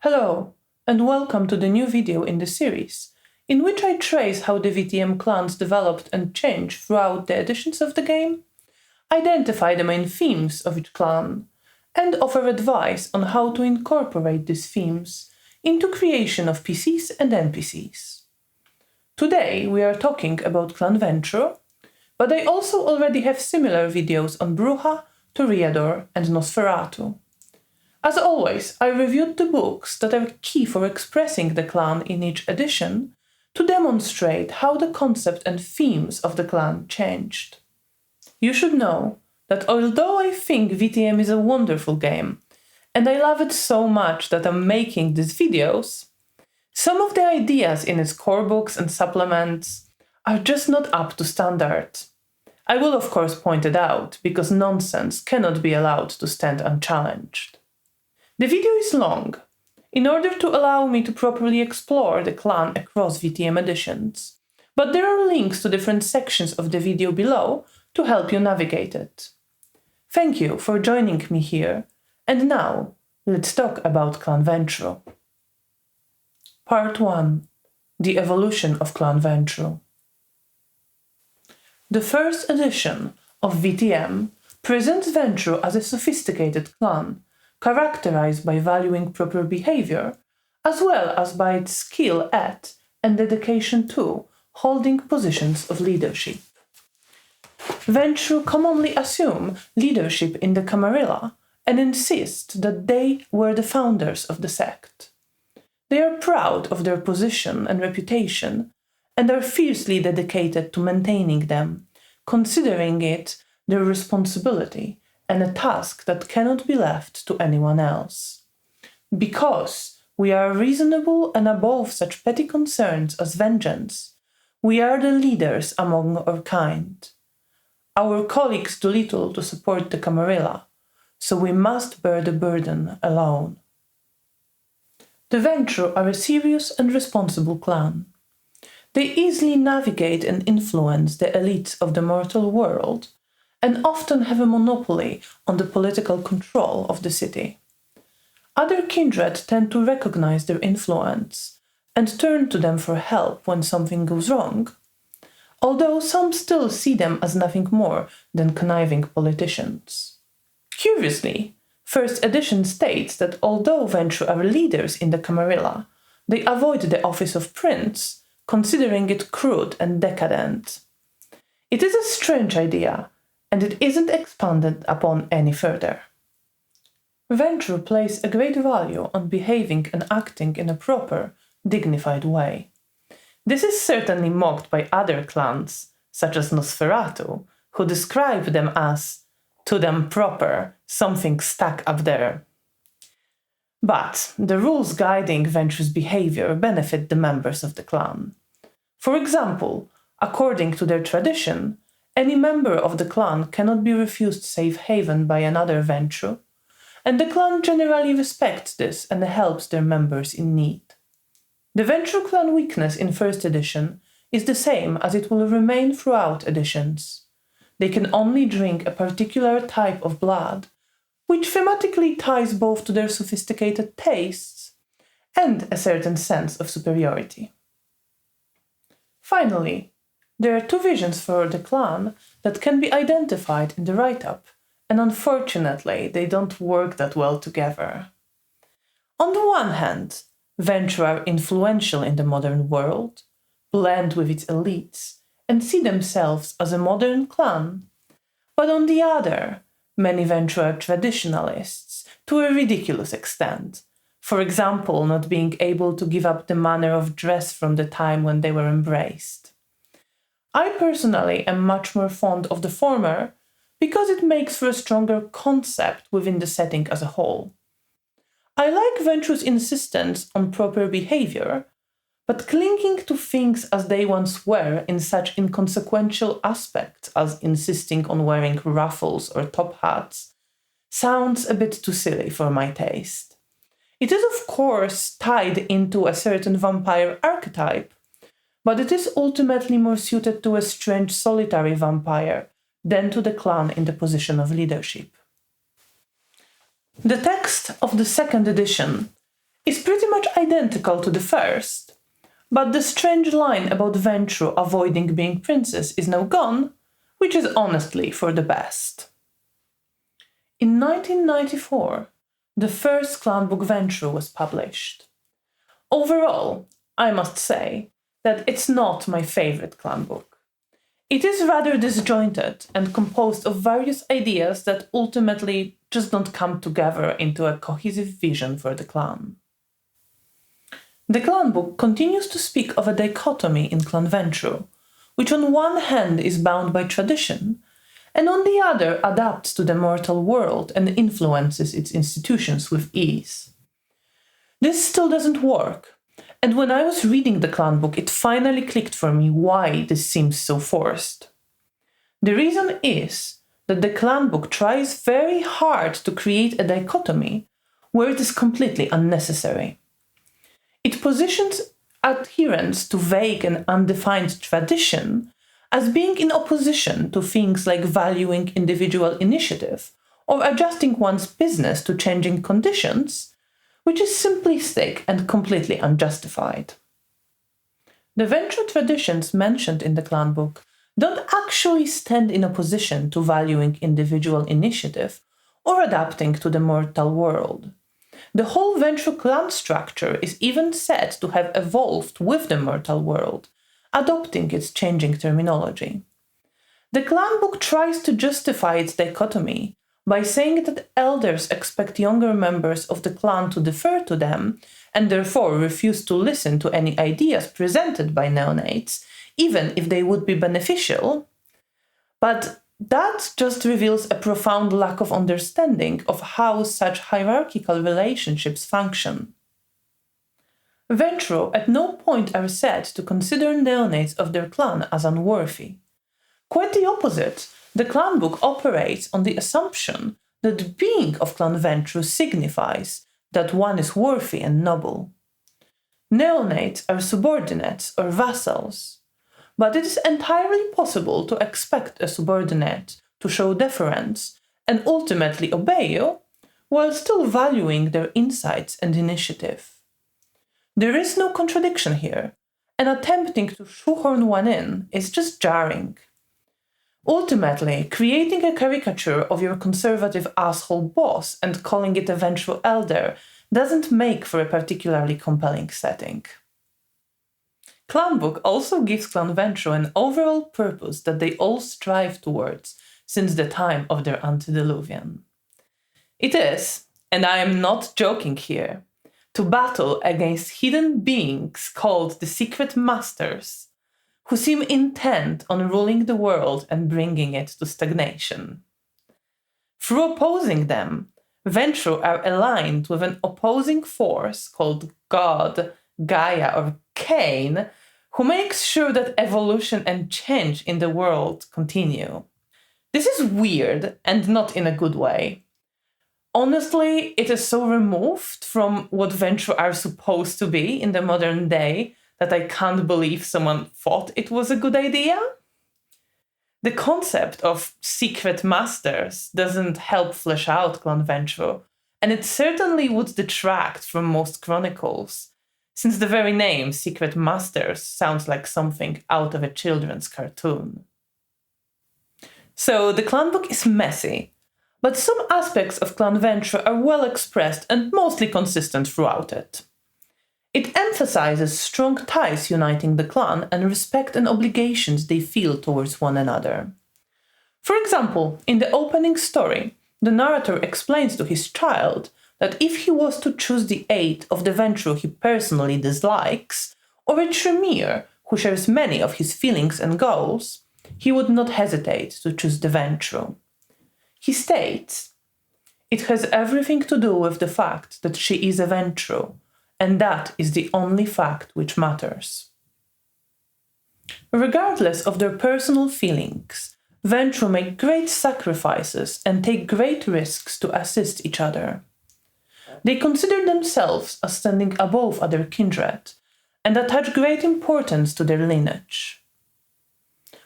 Hello, and welcome to the new video in the series, in which I trace how the VTM clans developed and changed throughout the editions of the game, identify the main themes of each clan, and offer advice on how to incorporate these themes into creation of PCs and NPCs. Today we are talking about Clan Ventrue, but I also already have similar videos on Bruja, Toreador, and Nosferatu. As always, I reviewed the books that are key for expressing the clan in each edition to demonstrate how the concept and themes of the clan changed. You should know that although I think VTM is a wonderful game, and I love it so much that I'm making these videos, some of the ideas in its core books and supplements are just not up to standard. I will of course point it out, because nonsense cannot be allowed to stand unchallenged. The video is long, in order to allow me to properly explore the clan across VTM editions, but there are links to different sections of the video below to help you navigate it. Thank you for joining me here, and now let's talk about Clan Ventrue. Part 1. The evolution of Clan Ventrue. The first edition of VTM presents Ventrue as a sophisticated clan, characterized by valuing proper behavior, as well as by its skill at and dedication to holding positions of leadership. Ventrue commonly assume leadership in the Camarilla and insist that they were the founders of the sect. They are proud of their position and reputation and are fiercely dedicated to maintaining them, considering it their responsibility and a task that cannot be left to anyone else. Because we are reasonable and above such petty concerns as vengeance, we are the leaders among our kind. Our colleagues do little to support the Camarilla, so we must bear the burden alone. The Ventrue are a serious and responsible clan. They easily navigate and influence the elites of the mortal world, and often have a monopoly on the political control of the city. Other kindred tend to recognize their influence and turn to them for help when something goes wrong, although some still see them as nothing more than conniving politicians. Curiously, first edition states that although Ventrue are leaders in the Camarilla, they avoid the office of prince, considering it crude and decadent. It is a strange idea, and it isn't expanded upon any further. Ventrue place a great value on behaving and acting in a proper, dignified way. This is certainly mocked by other clans, such as Nosferatu, who describe them as, to them proper, something stuck up there. But the rules guiding Ventrue's behavior benefit the members of the clan. For example, according to their tradition, any member of the clan cannot be refused safe haven by another Ventrue, and the clan generally respects this and helps their members in need. The Ventrue clan weakness in first edition is the same as it will remain throughout editions. They can only drink a particular type of blood, which thematically ties both to their sophisticated tastes and a certain sense of superiority. Finally, there are two visions for the clan that can be identified in the write-up, and unfortunately they don't work that well together. On the one hand, Ventrue are influential in the modern world, blend with its elites, and see themselves as a modern clan. But on the other, many Ventrue are traditionalists to a ridiculous extent, for example not being able to give up the manner of dress from the time when they were embraced. I personally am much more fond of the former because it makes for a stronger concept within the setting as a whole. I like Ventrue's insistence on proper behavior, but clinging to things as they once were in such inconsequential aspects as insisting on wearing ruffles or top hats sounds a bit too silly for my taste. It is of course tied into a certain vampire archetype, but it is ultimately more suited to a strange solitary vampire than to the clan in the position of leadership. The text of the second edition is pretty much identical to the first, but the strange line about Ventrue avoiding being princess is now gone, which is honestly for the best. In 1994, the first Clanbook Ventrue was published. Overall, I must say that it's not my favorite Clanbook. It is rather disjointed and composed of various ideas that ultimately just don't come together into a cohesive vision for the clan. The Clanbook continues to speak of a dichotomy in Clan Ventrue, which on one hand is bound by tradition, and on the other adapts to the mortal world and influences its institutions with ease. This still doesn't work, and when I was reading the Clanbook, it finally clicked for me why this seems so forced. The reason is that the Clanbook tries very hard to create a dichotomy where it is completely unnecessary. It positions adherence to vague and undefined tradition as being in opposition to things like valuing individual initiative or adjusting one's business to changing conditions, which is simplistic and completely unjustified. The Ventrue traditions mentioned in the Clanbook don't actually stand in opposition to valuing individual initiative or adapting to the mortal world. The whole Ventrue clan structure is even said to have evolved with the mortal world, adopting its changing terminology. The Clanbook tries to justify its dichotomy by saying that elders expect younger members of the clan to defer to them and therefore refuse to listen to any ideas presented by neonates, even if they would be beneficial. But that just reveals a profound lack of understanding of how such hierarchical relationships function. Ventrue at no point are said to consider neonates of their clan as unworthy. Quite the opposite, the Clanbook operates on the assumption that being of Clan Ventrue signifies that one is worthy and noble. Neonates are subordinates or vassals, but it is entirely possible to expect a subordinate to show deference and ultimately obey you, while still valuing their insights and initiative. There is no contradiction here, and attempting to shoehorn one in is just jarring. Ultimately, creating a caricature of your conservative asshole boss and calling it a Ventrue elder doesn't make for a particularly compelling setting. Clanbook also gives Clan Ventrue an overall purpose that they all strive towards since the time of their antediluvian. It is, and I am not joking here, to battle against hidden beings called the Secret Masters, who seem intent on ruling the world and bringing it to stagnation. Through opposing them, Ventrue are aligned with an opposing force called God, Gaia, or Cain, who makes sure that evolution and change in the world continue. This is weird and not in a good way. Honestly, it is so removed from what Ventrue are supposed to be in the modern day that I can't believe someone thought it was a good idea. The concept of secret masters doesn't help flesh out Clan Ventrue, and it certainly would detract from most chronicles, since the very name Secret Masters sounds like something out of a children's cartoon. So the Clanbook is messy, but some aspects of Clan Ventrue are well expressed and mostly consistent throughout it. It emphasizes strong ties uniting the clan and respect and obligations they feel towards one another. For example, in the opening story, the narrator explains to his child that if he was to choose the aid of the Ventrue he personally dislikes, or a Tremere who shares many of his feelings and goals, he would not hesitate to choose the Ventrue. He states, "It has everything to do with the fact that she is a Ventrue, and that is the only fact which matters." Regardless of their personal feelings, Ventrue make great sacrifices and take great risks to assist each other. They consider themselves as standing above other kindred and attach great importance to their lineage.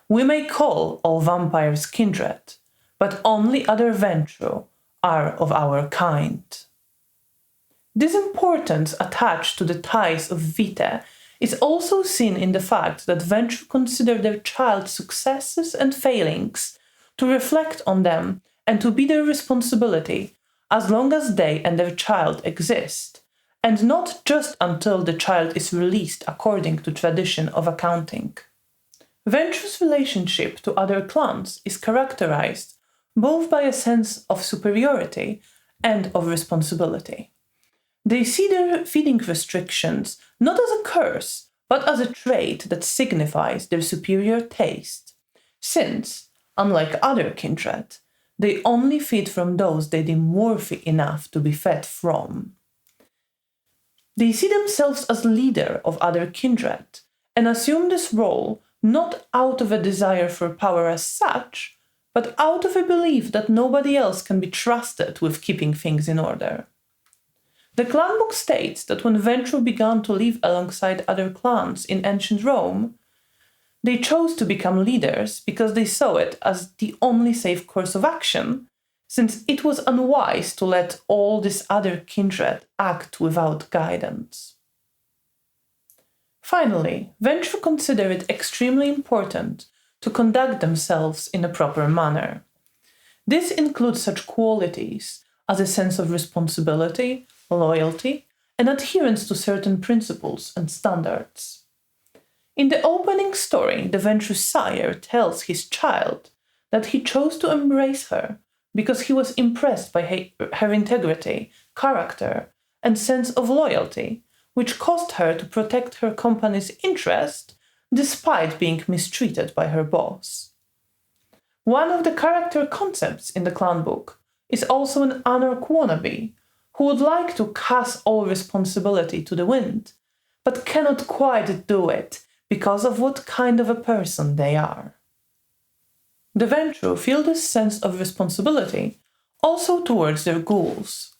We may call all vampires kindred, but only other Ventrue are of our kind. This importance attached to the ties of vitae is also seen in the fact that Ventrue consider their child's successes and failings, to reflect on them and to be their responsibility as long as they and their child exist, and not just until the child is released according to tradition of accounting. Ventrue's relationship to other clans is characterized both by a sense of superiority and of responsibility. They see their feeding restrictions not as a curse, but as a trait that signifies their superior taste, since, unlike other kindred, they only feed from those they deem worthy enough to be fed from. They see themselves as leader of other kindred, and assume this role not out of a desire for power as such, but out of a belief that nobody else can be trusted with keeping things in order. The Clanbook states that when Ventrue began to live alongside other clans in ancient Rome, they chose to become leaders because they saw it as the only safe course of action, since it was unwise to let all this other kindred act without guidance. Finally, Ventrue consider it extremely important to conduct themselves in a proper manner. This includes such qualities as a sense of responsibility, loyalty, and adherence to certain principles and standards. In the opening story, the Ventrue sire tells his child that he chose to embrace her because he was impressed by her integrity, character, and sense of loyalty, which caused her to protect her company's interest despite being mistreated by her boss. One of the character concepts in the Clanbook is also an anarch wannabe, who would like to cast all responsibility to the wind, but cannot quite do it because of what kind of a person they are. The Ventrue feel this sense of responsibility also towards their ghouls.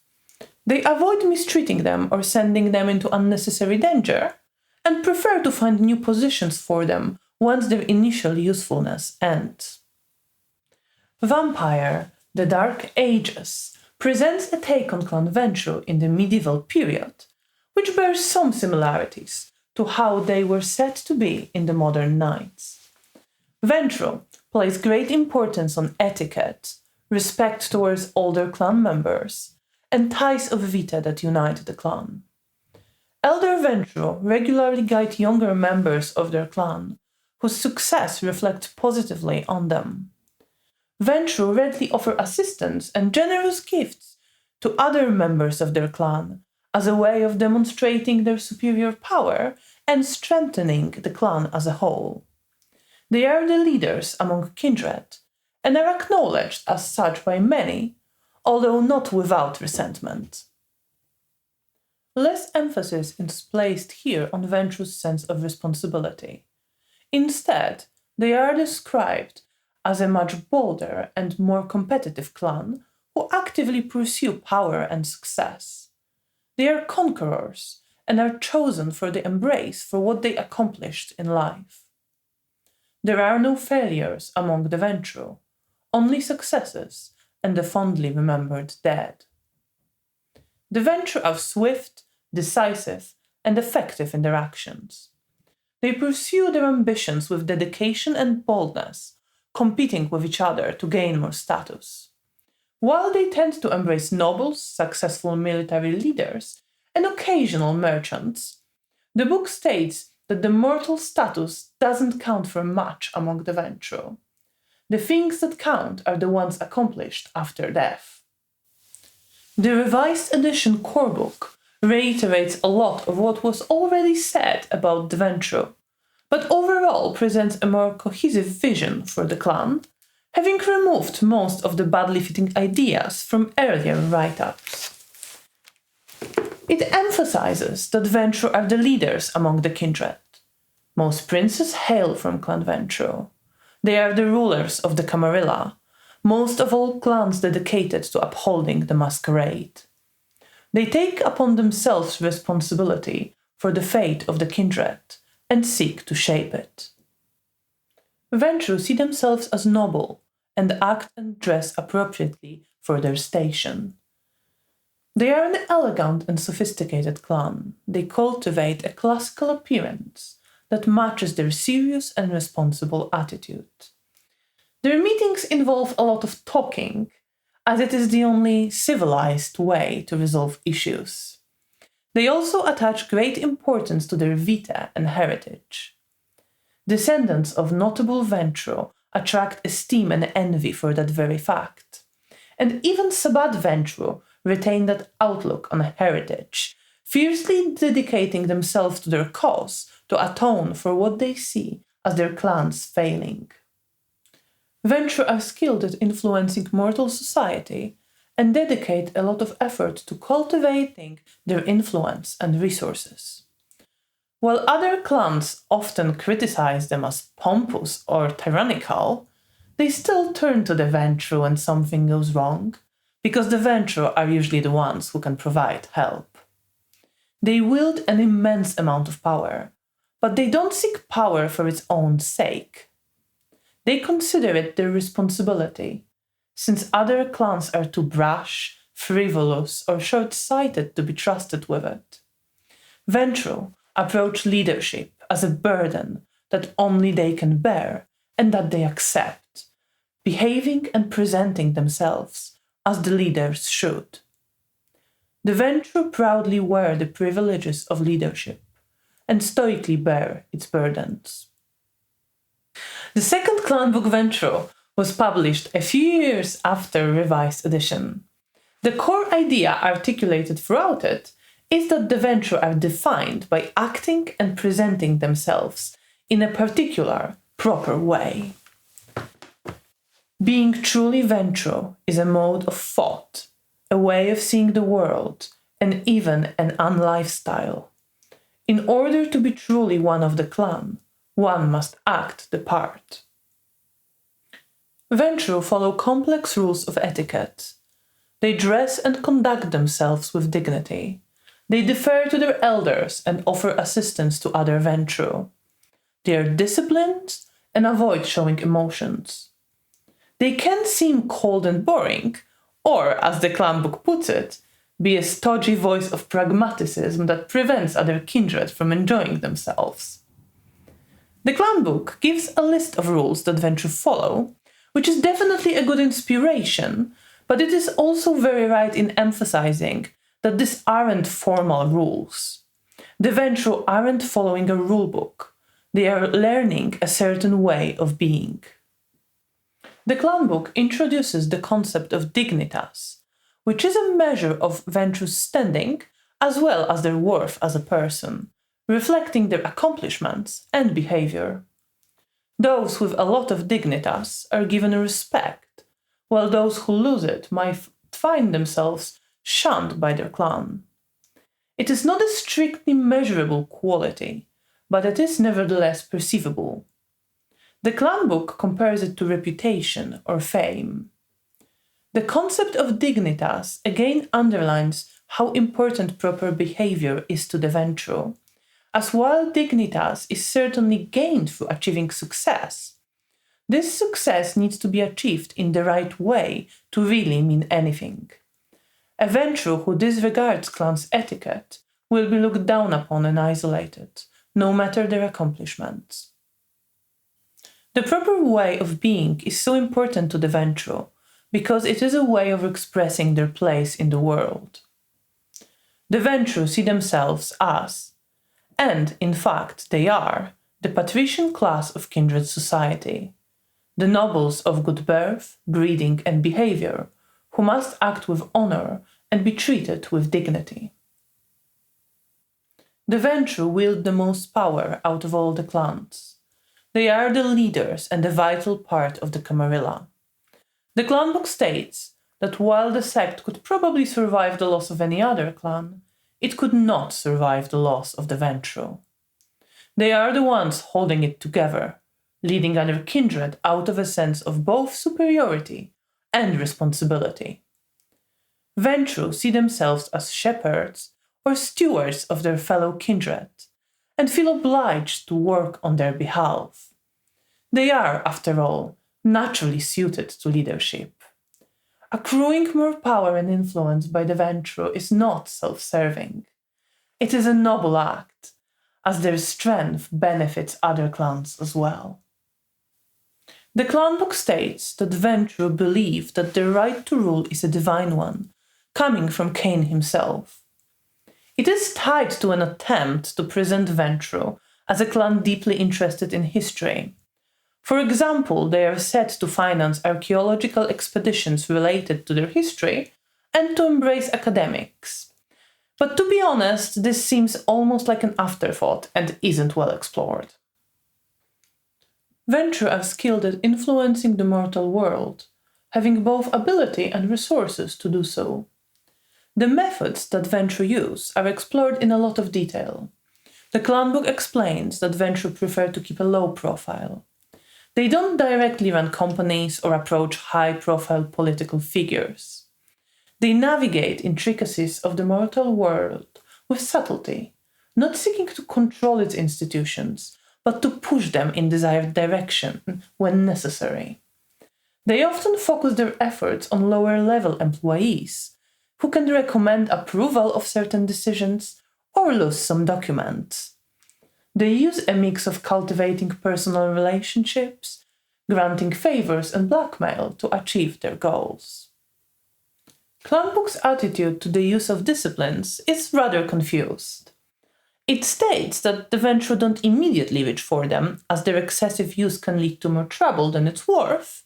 They avoid mistreating them or sending them into unnecessary danger, and prefer to find new positions for them once their initial usefulness ends. Vampire the Dark Ages presents a take on Clan Ventrue in the medieval period, which bears some similarities to how they were said to be in the modern knights. Ventrue places great importance on etiquette, respect towards older clan members, and ties of vitae that unite the clan. Elder Ventrue regularly guide younger members of their clan, whose success reflects positively on them. Ventrue readily offer assistance and generous gifts to other members of their clan as a way of demonstrating their superior power and strengthening the clan as a whole. They are the leaders among kindred and are acknowledged as such by many, although not without resentment. Less emphasis is placed here on Ventrue's sense of responsibility. Instead, they are described as a much bolder and more competitive clan who actively pursue power and success. They are conquerors and are chosen for the embrace for what they accomplished in life. There are no failures among the Ventrue, only successes and the fondly remembered dead. The Ventrue are swift, decisive, and effective in their actions. They pursue their ambitions with dedication and boldness, competing with each other to gain more status. While they tend to embrace nobles, successful military leaders, and occasional merchants, the book states that the mortal status doesn't count for much among the Ventrue. The things that count are the ones accomplished after death. The revised edition core book reiterates a lot of what was already said about the Ventrue, but overall presents a more cohesive vision for the clan, having removed most of the badly fitting ideas from earlier write-ups. It emphasizes that Ventrue are the leaders among the kindred. Most princes hail from Clan Ventrue. They are the rulers of the Camarilla, most of all clans dedicated to upholding the Masquerade. They take upon themselves responsibility for the fate of the kindred and seek to shape it. Ventrue see themselves as noble and act and dress appropriately for their station. They are an elegant and sophisticated clan. They cultivate a classical appearance that matches their serious and responsible attitude. Their meetings involve a lot of talking, as it is the only civilized way to resolve issues. They also attach great importance to their vita and heritage. Descendants of notable Ventrue attract esteem and envy for that very fact. And even Sabbat Ventrue retain that outlook on heritage, fiercely dedicating themselves to their cause to atone for what they see as their clan's failing. Ventrue are skilled at influencing mortal society and dedicate a lot of effort to cultivating their influence and resources. While other clans often criticize them as pompous or tyrannical, they still turn to the Ventrue when something goes wrong, because the Ventrue are usually the ones who can provide help. They wield an immense amount of power, but they don't seek power for its own sake. They consider it their responsibility, since other clans are too brash, frivolous, or short-sighted to be trusted with it. Ventrue approach leadership as a burden that only they can bear and that they accept, behaving and presenting themselves as the leaders should. The Ventrue proudly wear the privileges of leadership and stoically bear its burdens. The second Clanbook Ventrue was published a few years after Revised Edition. The core idea articulated throughout it is that the Ventrue are defined by acting and presenting themselves in a particular, proper way. Being truly Ventrue is a mode of thought, a way of seeing the world, and even an unlifestyle. In order to be truly one of the clan, one must act the part. Ventrue follow complex rules of etiquette. They dress and conduct themselves with dignity. They defer to their elders and offer assistance to other Ventrue. They are disciplined and avoid showing emotions. They can seem cold and boring, or, as the Clanbook puts it, be a stodgy voice of pragmatism that prevents other kindred from enjoying themselves. The Clanbook gives a list of rules that Ventrue follow, which is definitely a good inspiration, but it is also very right in emphasizing that these aren't formal rules. The Ventrue aren't following a rulebook, they are learning a certain way of being. The Clanbook introduces the concept of dignitas, which is a measure of Ventrue's standing as well as their worth as a person, reflecting their accomplishments and behavior. Those with a lot of dignitas are given respect, while those who lose it might find themselves shunned by their clan. It is not a strictly measurable quality, but it is nevertheless perceivable. The Clanbook compares it to reputation or fame. The concept of dignitas again underlines how important proper behavior is to the Ventrue, as while dignitas is certainly gained through achieving success, this success needs to be achieved in the right way to really mean anything. A Ventrue who disregards clan's etiquette will be looked down upon and isolated, no matter their accomplishments. The proper way of being is so important to the Ventrue because it is a way of expressing their place in the world. The Ventrue see themselves as, and in fact they are, the patrician class of kindred society, the nobles of good birth, breeding and behavior, who must act with honor and be treated with dignity. The Ventrue wield the most power out of all the clans. They are the leaders and a vital part of the Camarilla. The Clanbook states that while the sect could probably survive the loss of any other clan, it could not survive the loss of the Ventrue. They are the ones holding it together, leading other kindred out of a sense of both superiority and responsibility. Ventrue see themselves as shepherds or stewards of their fellow kindred, and feel obliged to work on their behalf. They are, after all, naturally suited to leadership. Accruing more power and influence by the Ventrue is not self-serving. It is a noble act, as their strength benefits other clans as well. The Clanbook states that Ventrue believe that their right to rule is a divine one, coming from Cain himself. It is tied to an attempt to present Ventrue as a clan deeply interested in history. For example, they are said to finance archaeological expeditions related to their history and to embrace academics. But to be honest, this seems almost like an afterthought and isn't well explored. Ventrue are skilled at influencing the mortal world, having both ability and resources to do so. The methods that Ventrue use are explored in a lot of detail. The Clanbook explains that Ventrue prefer to keep a low profile. They don't directly run companies or approach high-profile political figures. They navigate intricacies of the mortal world with subtlety, not seeking to control its institutions, but to push them in desired direction when necessary. They often focus their efforts on lower-level employees, who can recommend approval of certain decisions or lose some documents. They use a mix of cultivating personal relationships, granting favors and blackmail to achieve their goals. Clanbook's attitude to the use of disciplines is rather confused. It states that the Ventrue don't immediately reach for them, as their excessive use can lead to more trouble than it's worth.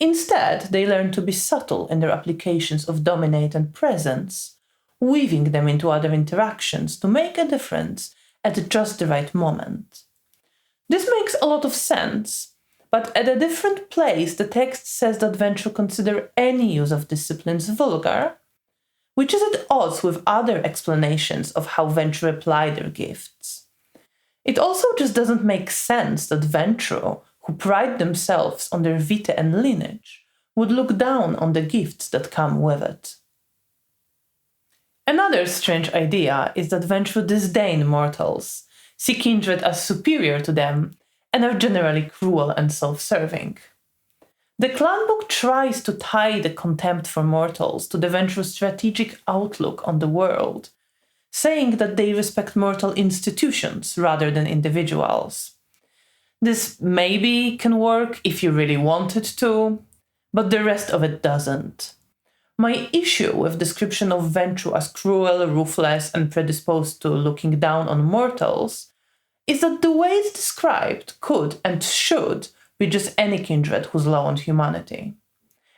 Instead, they learn to be subtle in their applications of dominate and presence, weaving them into other interactions to make a difference at just the right moment. This makes a lot of sense, but at a different place the text says that Ventrue consider any use of disciplines vulgar, which is at odds with other explanations of how Ventrue apply their gifts. It also just doesn't make sense that Ventrue, who pride themselves on their vitae and lineage, would look down on the gifts that come with it. Another strange idea is that Ventrue disdain mortals, see Kindred as superior to them, and are generally cruel and self-serving. The Clanbook tries to tie the contempt for mortals to the Ventrue's strategic outlook on the world, saying that they respect mortal institutions rather than individuals. This maybe can work if you really want it to, but the rest of it doesn't. My issue with description of Ventrue as cruel, ruthless, and predisposed to looking down on mortals is that the way it's described could and should be just any kindred who's low on humanity.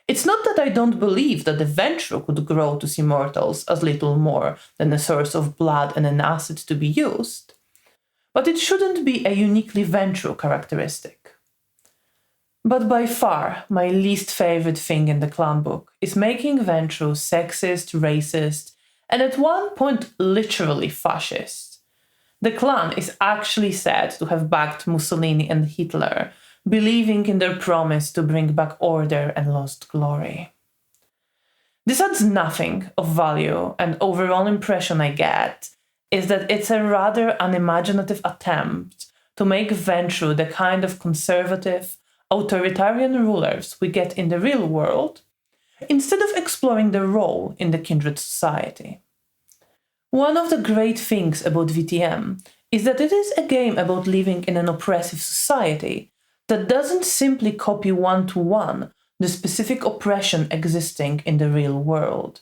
It's not that I don't believe that the Ventrue could grow to see mortals as little more than a source of blood and an asset to be used, but it shouldn't be a uniquely Ventrue characteristic. But by far, my least favorite thing in the Clanbook is making Ventrue sexist, racist, and at one point literally fascist. The clan is actually said to have backed Mussolini and Hitler, believing in their promise to bring back order and lost glory. This adds nothing of value, and overall impression I get is that it's a rather unimaginative attempt to make Ventrue the kind of conservative, authoritarian rulers we get in the real world, instead of exploring their role in the kindred society. One of the great things about VTM is that it is a game about living in an oppressive society that doesn't simply copy one-to-one the specific oppression existing in the real world.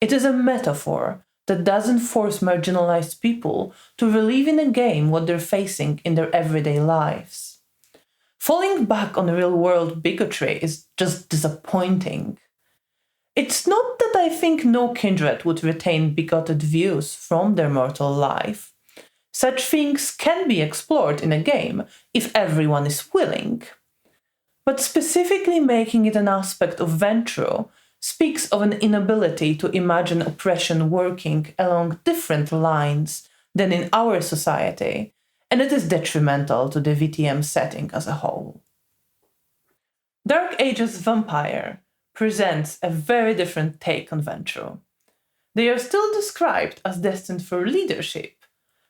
It is a metaphor that doesn't force marginalized people to relive in a game what they're facing in their everyday lives. Falling back on real-world bigotry is just disappointing. It's not that I think no kindred would retain bigoted views from their mortal life. Such things can be explored in a game if everyone is willing. But specifically making it an aspect of Ventrue speaks of an inability to imagine oppression working along different lines than in our society, and it is detrimental to the VTM setting as a whole. Dark Ages Vampire presents a very different take on Ventrue. They are still described as destined for leadership,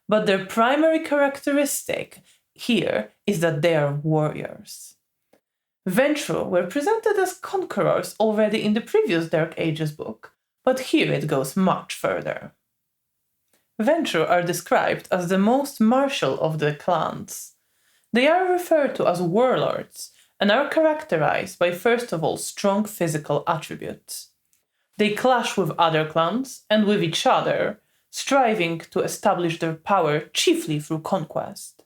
but their primary characteristic here is that they are warriors. Ventrue were presented as conquerors already in the previous Dark Ages book, but here it goes much further. Ventrue are described as the most martial of the clans. They are referred to as warlords and are characterized by first of all strong physical attributes. They clash with other clans and with each other, striving to establish their power chiefly through conquest.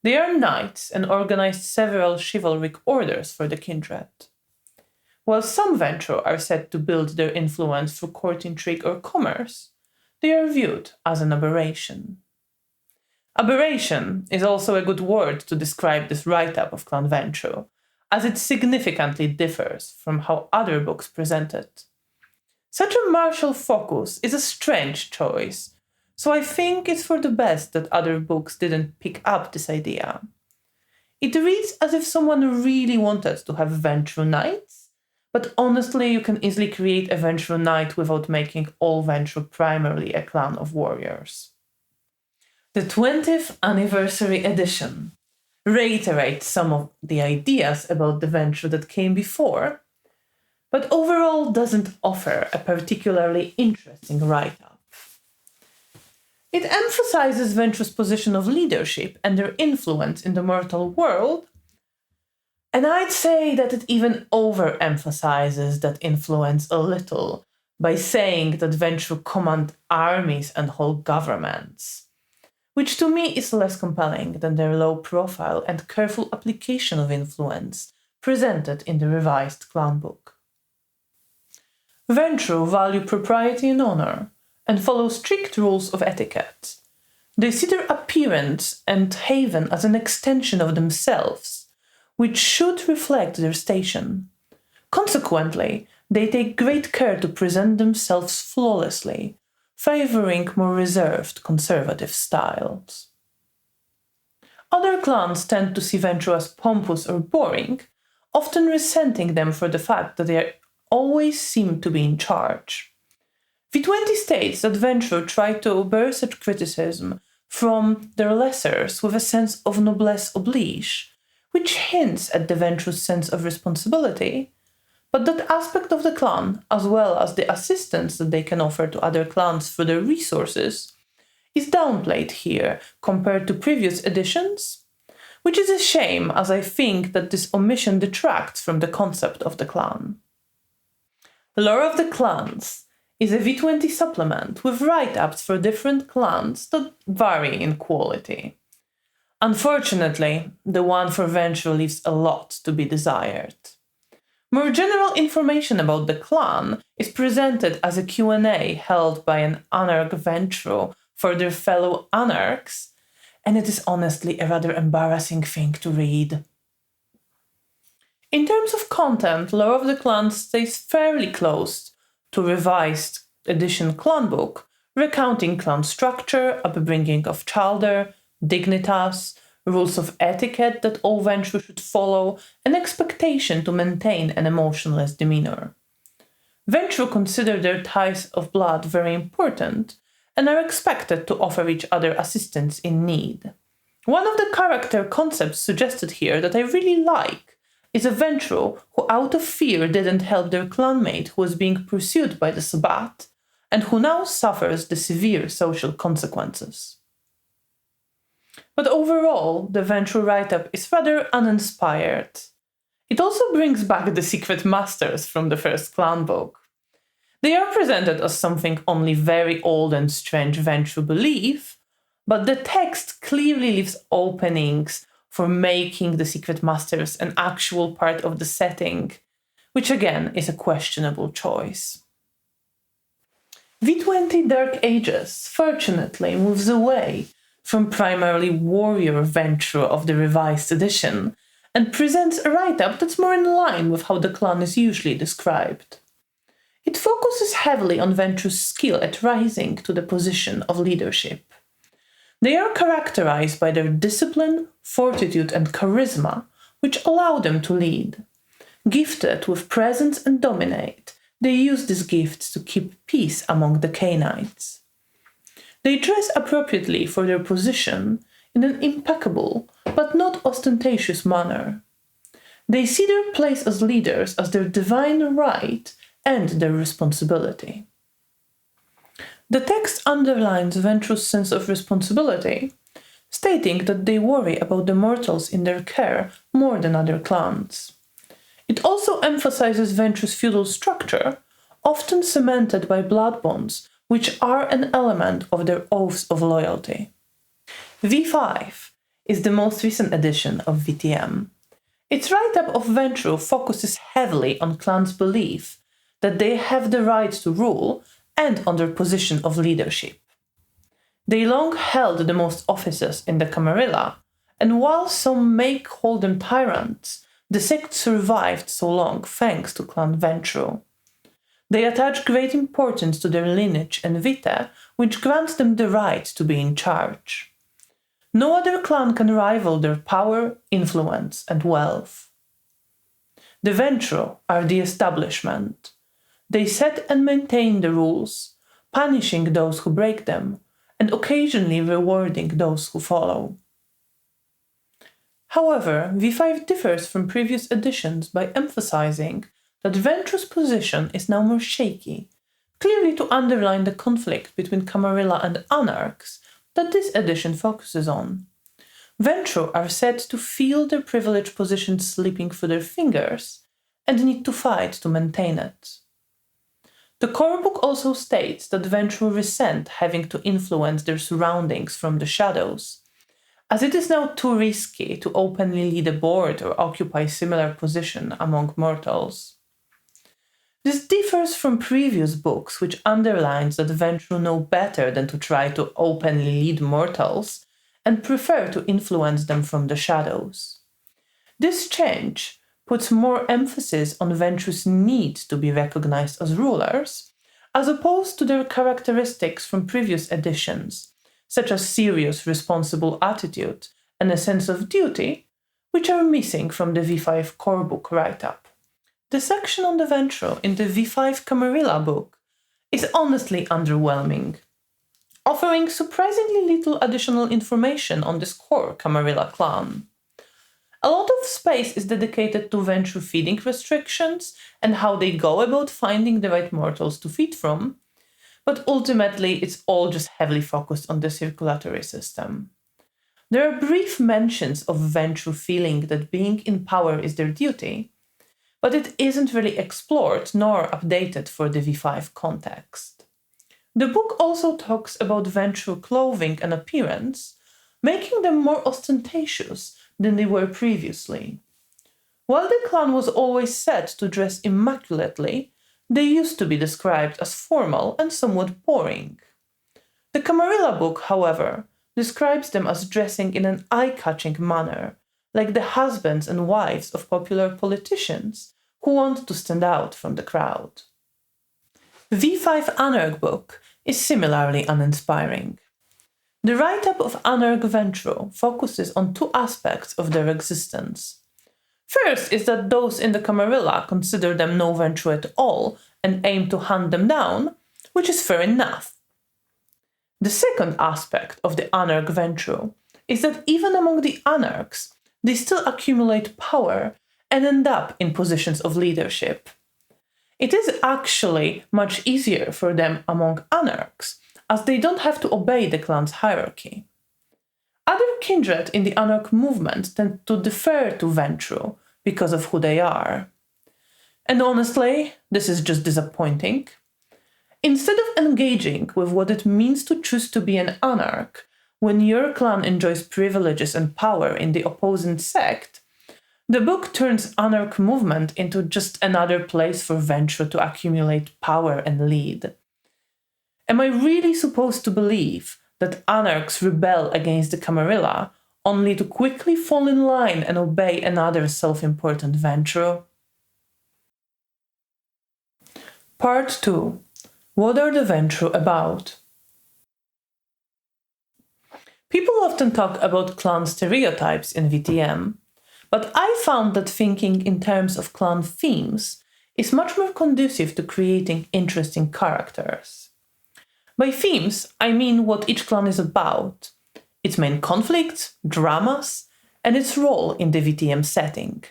They are knights and organized several chivalric orders for the Kindred. While some Ventrue are said to build their influence through court intrigue or commerce, they are viewed as an aberration. Aberration is also a good word to describe this write-up of Clan Ventrue, as it significantly differs from how other books present it. Such a martial focus is a strange choice, so I think it's for the best that other books didn't pick up this idea. It reads as if someone really wanted to have Ventrue knights, but honestly you can easily create a Ventrue knight without making all Ventrue primarily a clan of warriors. The 20th Anniversary Edition reiterates some of the ideas about the Ventrue that came before, but overall doesn't offer a particularly interesting write-up. It emphasizes Ventrue's position of leadership and their influence in the mortal world, and I'd say that it even overemphasizes that influence a little by saying that Ventrue command armies and whole governments, which to me is less compelling than their low profile and careful application of influence presented in the revised Clanbook. Ventrue value propriety and honor, and follow strict rules of etiquette. They see their appearance and haven as an extension of themselves, which should reflect their station. Consequently, they take great care to present themselves flawlessly, favoring more reserved, conservative styles. Other clans tend to see Ventrue as pompous or boring, often resenting them for the fact that they always seem to be in charge. V20 states that Ventrue try to bear such criticism from their lessers with a sense of Noblesse Oblige, which hints at the Ventrue's sense of responsibility, but that aspect of the clan, as well as the assistance that they can offer to other clans through their resources, is downplayed here compared to previous editions, which is a shame as I think that this omission detracts from the concept of the clan. Lore of the Clans is a V20 supplement with write-ups for different clans that vary in quality. Unfortunately, the one for Ventrue leaves a lot to be desired. More general information about the clan is presented as a Q&A held by an Anarch Ventrue for their fellow Anarchs, and it is honestly a rather embarrassing thing to read. In terms of content, Lore of the Clans stays fairly close to revised edition Clanbook, recounting clan structure, upbringing of Chalder, dignitas, rules of etiquette that all Ventrue should follow, and expectation to maintain an emotionless demeanor. Ventrue consider their ties of blood very important, and are expected to offer each other assistance in need. One of the character concepts suggested here that I really like is a Ventrue who out of fear didn't help their clanmate who was being pursued by the Sabbat, and who now suffers the severe social consequences. But overall, the Ventrue write-up is rather uninspired. It also brings back the secret masters from the first Clanbook. They are presented as something only very old and strange Ventrue believe, but the text clearly leaves openings for making the secret masters an actual part of the setting, which again is a questionable choice. V20 Dark Ages fortunately moves away from primarily warrior Ventrue of the revised edition and presents a write-up that's more in line with how the clan is usually described. It focuses heavily on Ventrue's skill at rising to the position of leadership. They are characterized by their discipline, fortitude, and charisma, which allow them to lead. Gifted with presence and dominate, they use these gifts to keep peace among the Canaanites. They dress appropriately for their position in an impeccable but not ostentatious manner. They see their place as leaders as their divine right and their responsibility. The text underlines Ventrue's sense of responsibility, stating that they worry about the mortals in their care more than other clans. It also emphasizes Ventrue's feudal structure, often cemented by blood bonds, which are an element of their oaths of loyalty. V5 is the most recent edition of VTM. Its write-up of Ventrue focuses heavily on clans' belief that they have the right to rule and on their position of leadership. They long held the most offices in the Camarilla, and while some may call them tyrants, the sect survived so long thanks to Clan Ventrue. They attach great importance to their lineage and vita, which grants them the right to be in charge. No other clan can rival their power, influence, and wealth. The Ventrue are the establishment. They set and maintain the rules, punishing those who break them, and occasionally rewarding those who follow. However, V5 differs from previous editions by emphasizing that Ventrue's position is now more shaky, clearly to underline the conflict between Camarilla and Anarchs that this edition focuses on. Ventrue are said to feel their privileged position slipping through their fingers and need to fight to maintain it. The core book also states that Ventrue resent having to influence their surroundings from the shadows, as it is now too risky to openly lead a board or occupy similar position among mortals. This differs from previous books, which underlines that Ventrue know better than to try to openly lead mortals and prefer to influence them from the shadows. This change puts more emphasis on Ventrue's need to be recognized as rulers, as opposed to their characteristics from previous editions, such as serious, responsible attitude and a sense of duty, which are missing from the V5 core book write-up. The section on the Ventrue in the V5 Camarilla book is honestly underwhelming, offering surprisingly little additional information on this core Camarilla clan. A lot of space is dedicated to Ventrue feeding restrictions and how they go about finding the right mortals to feed from, but ultimately it's all just heavily focused on the circulatory system. There are brief mentions of Ventrue feeling that being in power is their duty, but it isn't really explored nor updated for the V5 context. The book also talks about Ventrue clothing and appearance, making them more ostentatious than they were previously. While the clan was always said to dress immaculately, they used to be described as formal and somewhat boring. The Camarilla book, however, describes them as dressing in an eye-catching manner, like the husbands and wives of popular politicians who want to stand out from the crowd. V5 Anarch book is similarly uninspiring. The write-up of Anarch Ventrue focuses on two aspects of their existence. First is that those in the Camarilla consider them no Ventrue at all and aim to hunt them down, which is fair enough. The second aspect of the Anarch Ventrue is that even among the Anarchs, they still accumulate power and end up in positions of leadership. It is actually much easier for them among Anarchs, as they don't have to obey the clan's hierarchy. Other kindred in the Anarch movement tend to defer to Ventrue because of who they are. And honestly, this is just disappointing. Instead of engaging with what it means to choose to be an Anarch, when your clan enjoys privileges and power in the opposing sect, the book turns Anarch movement into just another place for Ventrue to accumulate power and lead. Am I really supposed to believe that Anarchs rebel against the Camarilla only to quickly fall in line and obey another self-important Ventrue? Part 2. What are the Ventrue about? People often talk about clan stereotypes in VTM, but I found that thinking in terms of clan themes is much more conducive to creating interesting characters. By themes, I mean what each clan is about, its main conflicts, dramas, and its role in the VTM setting.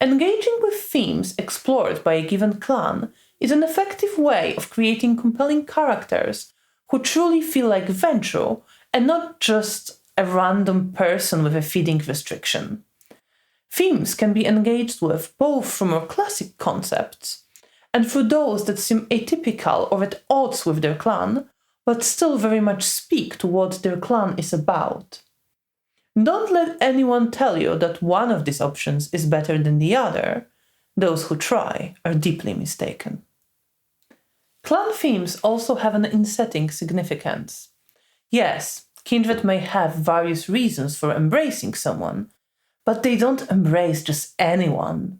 Engaging with themes explored by a given clan is an effective way of creating compelling characters who truly feel like Ventrue and not just a random person with a feeding restriction. Themes can be engaged with both from more classic concepts and through those that seem atypical or at odds with their clan, but still very much speak to what their clan is about. Don't let anyone tell you that one of these options is better than the other. Those who try are deeply mistaken. Clan themes also have an in-setting significance. Yes, Kindred may have various reasons for embracing someone, but they don't embrace just anyone.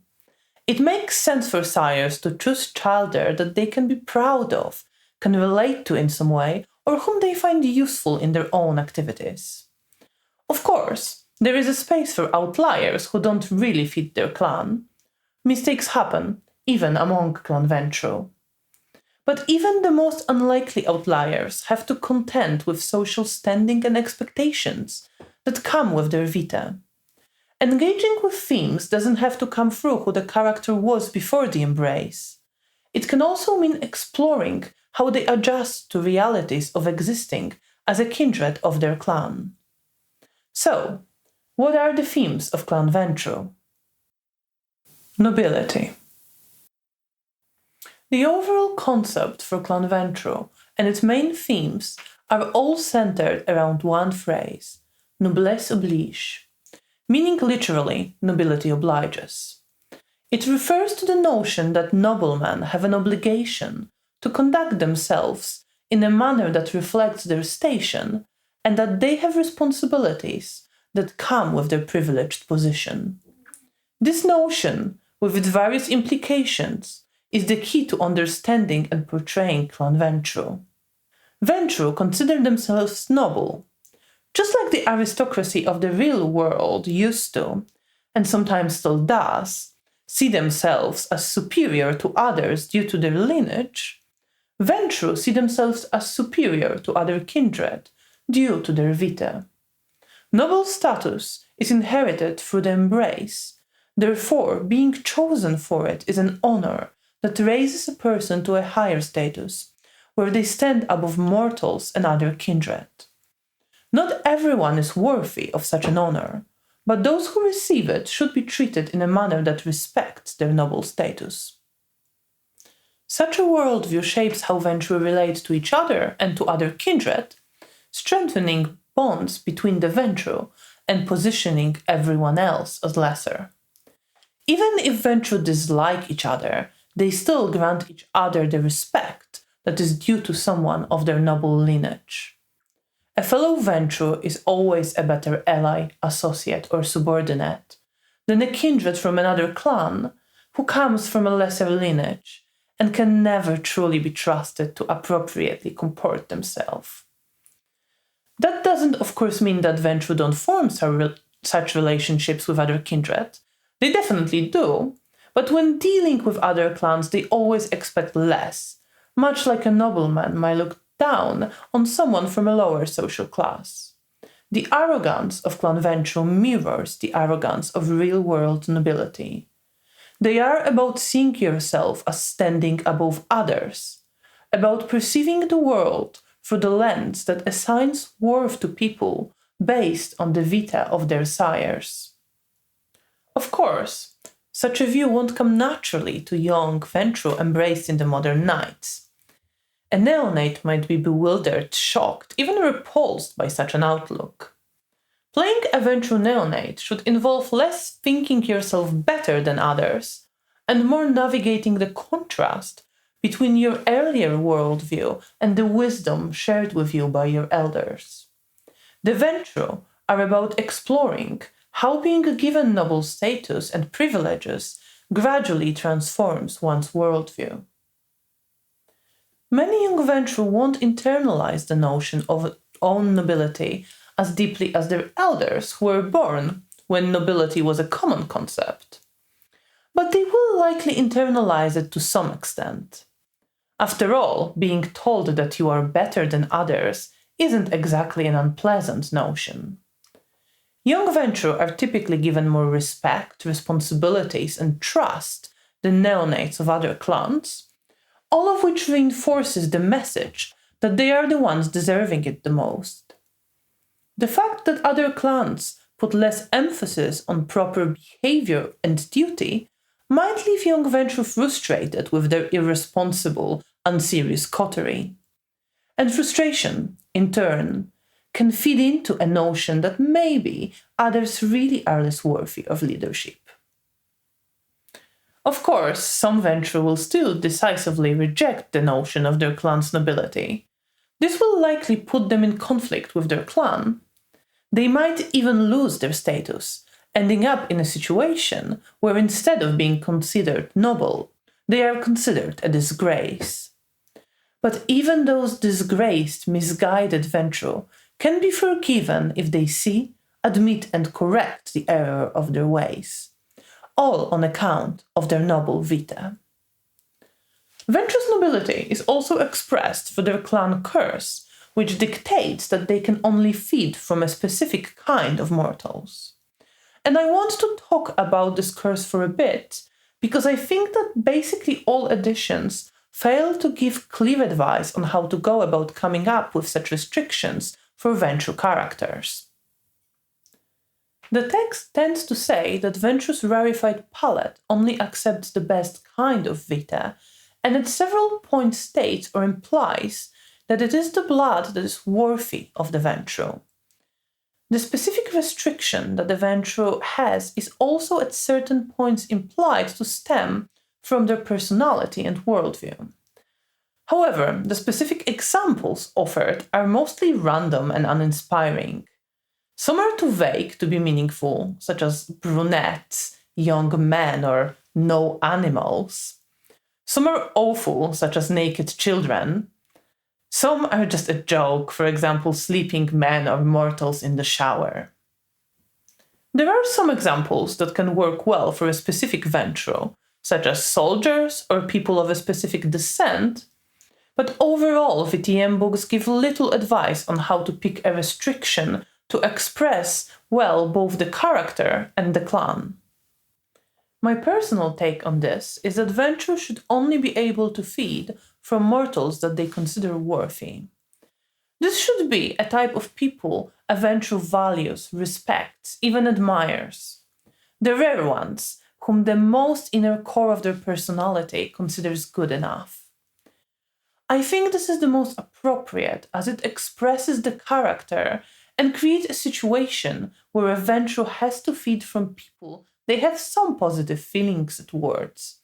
It makes sense for sires to choose children that they can be proud of, can relate to in some way, or whom they find useful in their own activities. Of course, there is a space for outliers who don't really fit their clan. Mistakes happen, even among Clan Ventrue. But even the most unlikely outliers have to contend with social standing and expectations that come with their vita. Engaging with themes doesn't have to come through who the character was before the embrace. It can also mean exploring how they adjust to realities of existing as a kindred of their clan. So, what are the themes of Clan Ventrue? Nobility. The overall concept for Clan Ventrue and its main themes are all centered around one phrase, Noblesse Oblige, meaning literally nobility obliges. It refers to the notion that noblemen have an obligation to conduct themselves in a manner that reflects their station and that they have responsibilities that come with their privileged position. This notion, with its various implications, is the key to understanding and portraying Clan Ventrue. Ventrue consider themselves noble, just like the aristocracy of the real world used to, and sometimes still does, see themselves as superior to others due to their lineage. Ventrue see themselves as superior to other kindred due to their vita. Noble status is inherited through the embrace, therefore being chosen for it is an honor that raises a person to a higher status, where they stand above mortals and other kindred. Not everyone is worthy of such an honor, but those who receive it should be treated in a manner that respects their noble status. Such a worldview shapes how Ventrue relate to each other and to other kindred, strengthening bonds between the Ventrue and positioning everyone else as lesser. Even if Ventrue dislike each other, they still grant each other the respect that is due to someone of their noble lineage. A fellow Ventrue is always a better ally, associate, or subordinate than a kindred from another clan who comes from a lesser lineage and can never truly be trusted to appropriately comport themselves. That doesn't, of course, mean that Ventrue don't form such relationships with other kindred. They definitely do, but when dealing with other clans, they always expect less, much like a nobleman might look down on someone from a lower social class. The arrogance of Clan Ventrue mirrors the arrogance of real-world nobility. They are about seeing yourself as standing above others, about perceiving the world through the lens that assigns worth to people based on the vita of their sires. Of course, such a view won't come naturally to young Ventrue embraced in the modern knights. A neonate might be bewildered, shocked, even repulsed by such an outlook. Playing a Ventrue neonate should involve less thinking yourself better than others, and more navigating the contrast between your earlier worldview and the wisdom shared with you by your elders. The Ventrue are about exploring how being given noble status and privileges gradually transforms one's worldview. Many young Ventrue won't internalize the notion of own nobility as deeply as their elders who were born when nobility was a common concept. But they will likely internalize it to some extent. After all, being told that you are better than others isn't exactly an unpleasant notion. Young Ventrue are typically given more respect, responsibilities, and trust than neonates of other clans, all of which reinforces the message that they are the ones deserving it the most. The fact that other clans put less emphasis on proper behavior and duty might leave young Ventrue frustrated with their irresponsible, unserious coterie. And frustration, in turn, can feed into a notion that maybe others really are less worthy of leadership. Of course, some Ventrue will still decisively reject the notion of their clan's nobility. This will likely put them in conflict with their clan. They might even lose their status, ending up in a situation where instead of being considered noble, they are considered a disgrace. But even those disgraced, misguided Ventrue can be forgiven if they see, admit, and correct the error of their ways, all on account of their noble vita. Ventrue's nobility is also expressed through their clan curse, which dictates that they can only feed from a specific kind of mortals. And I want to talk about this curse for a bit, because I think that basically all editions fail to give clear advice on how to go about coming up with such restrictions for Ventrue characters. The text tends to say that Ventrue's rarefied palate only accepts the best kind of vita, and at several points states or implies that it is the blood that is worthy of the Ventrue. The specific restriction that the Ventrue has is also at certain points implied to stem from their personality and worldview. However, the specific examples offered are mostly random and uninspiring. Some are too vague to be meaningful, such as brunettes, young men, or no animals. Some are awful, such as naked children. Some are just a joke, for example, sleeping men or mortals in the shower. There are some examples that can work well for a specific Ventrue, such as soldiers or people of a specific descent, but overall VTM books give little advice on how to pick a restriction to express well both the character and the clan. My personal take on this is that Ventrue should only be able to feed from mortals that they consider worthy. This should be a type of people a Ventrue values, respects, even admires. The rare ones, whom the most inner core of their personality considers good enough. I think this is the most appropriate as it expresses the character and creates a situation where a Ventrue has to feed from people they have some positive feelings towards.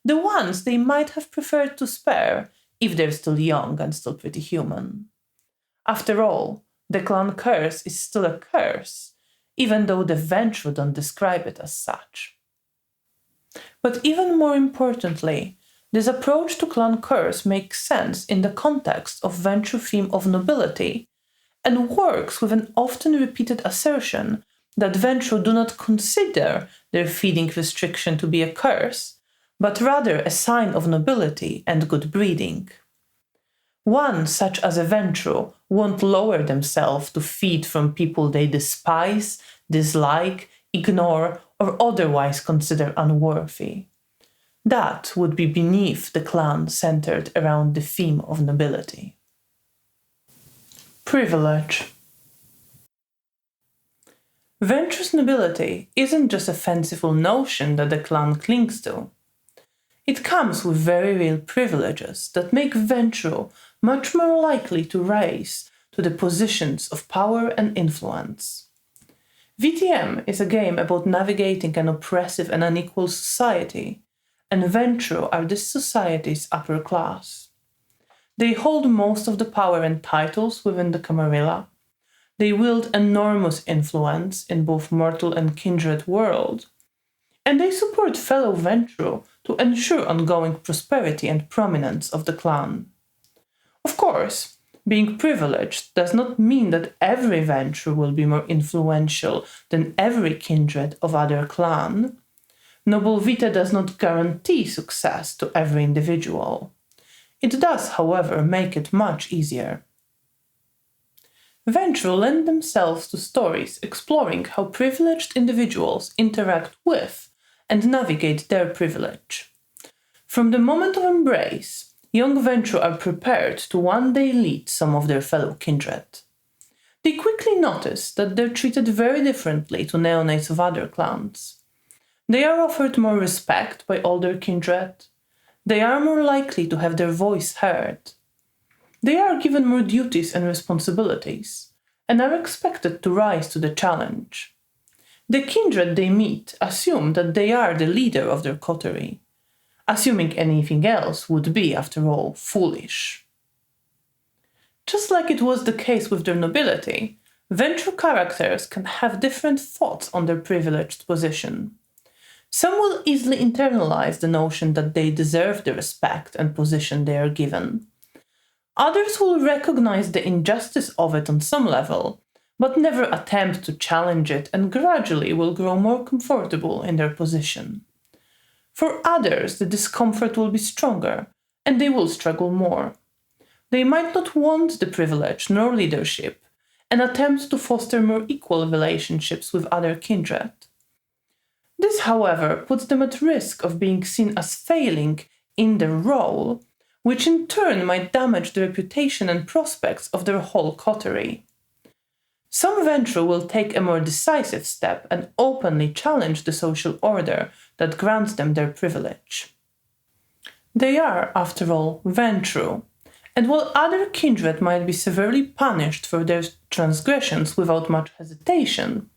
The ones they might have preferred to spare if they're still young and still pretty human. After all, the clan curse is still a curse, even though the Ventrue don't describe it as such. But even more importantly, this approach to clan curse makes sense in the context of Ventrue theme of nobility and works with an often repeated assertion that Ventrue do not consider their feeding restriction to be a curse, but rather a sign of nobility and good breeding. One such as a Ventrue won't lower themselves to feed from people they despise, dislike, ignore, or otherwise consider unworthy. That would be beneath the clan centered around the theme of nobility. Privilege. Ventrue's nobility isn't just a fanciful notion that the clan clings to. It comes with very real privileges that make Ventrue much more likely to rise to the positions of power and influence. VTM is a game about navigating an oppressive and unequal society, and Ventrue are this society's upper class. They hold most of the power and titles within the Camarilla. They wield enormous influence in both mortal and kindred world, and they support fellow Ventrue to ensure ongoing prosperity and prominence of the clan. Of course, being privileged does not mean that every Ventrue will be more influential than every kindred of other clan. Noble vita does not guarantee success to every individual. It does, however, make it much easier. Ventrue lend themselves to stories exploring how privileged individuals interact with and navigate their privilege. From the moment of embrace, young Ventrue are prepared to one day lead some of their fellow kindred. They quickly notice that they're treated very differently to neonates of other clans. They are offered more respect by older kindred. They are more likely to have their voice heard. They are given more duties and responsibilities, and are expected to rise to the challenge. The kindred they meet assume that they are the leader of their coterie. Assuming anything else would be, after all, foolish. Just like it was the case with their nobility, Ventrue characters can have different thoughts on their privileged position. Some will easily internalize the notion that they deserve the respect and position they are given. Others will recognize the injustice of it on some level, but never attempt to challenge it and gradually will grow more comfortable in their position. For others, the discomfort will be stronger, and they will struggle more. They might not want the privilege nor leadership, and attempt to foster more equal relationships with other kindred. This, however, puts them at risk of being seen as failing in their role, which in turn might damage the reputation and prospects of their whole coterie. Some Ventrue will take a more decisive step and openly challenge the social order that grants them their privilege. They are, after all, Ventrue, and while other kindred might be severely punished for their transgressions without much hesitation,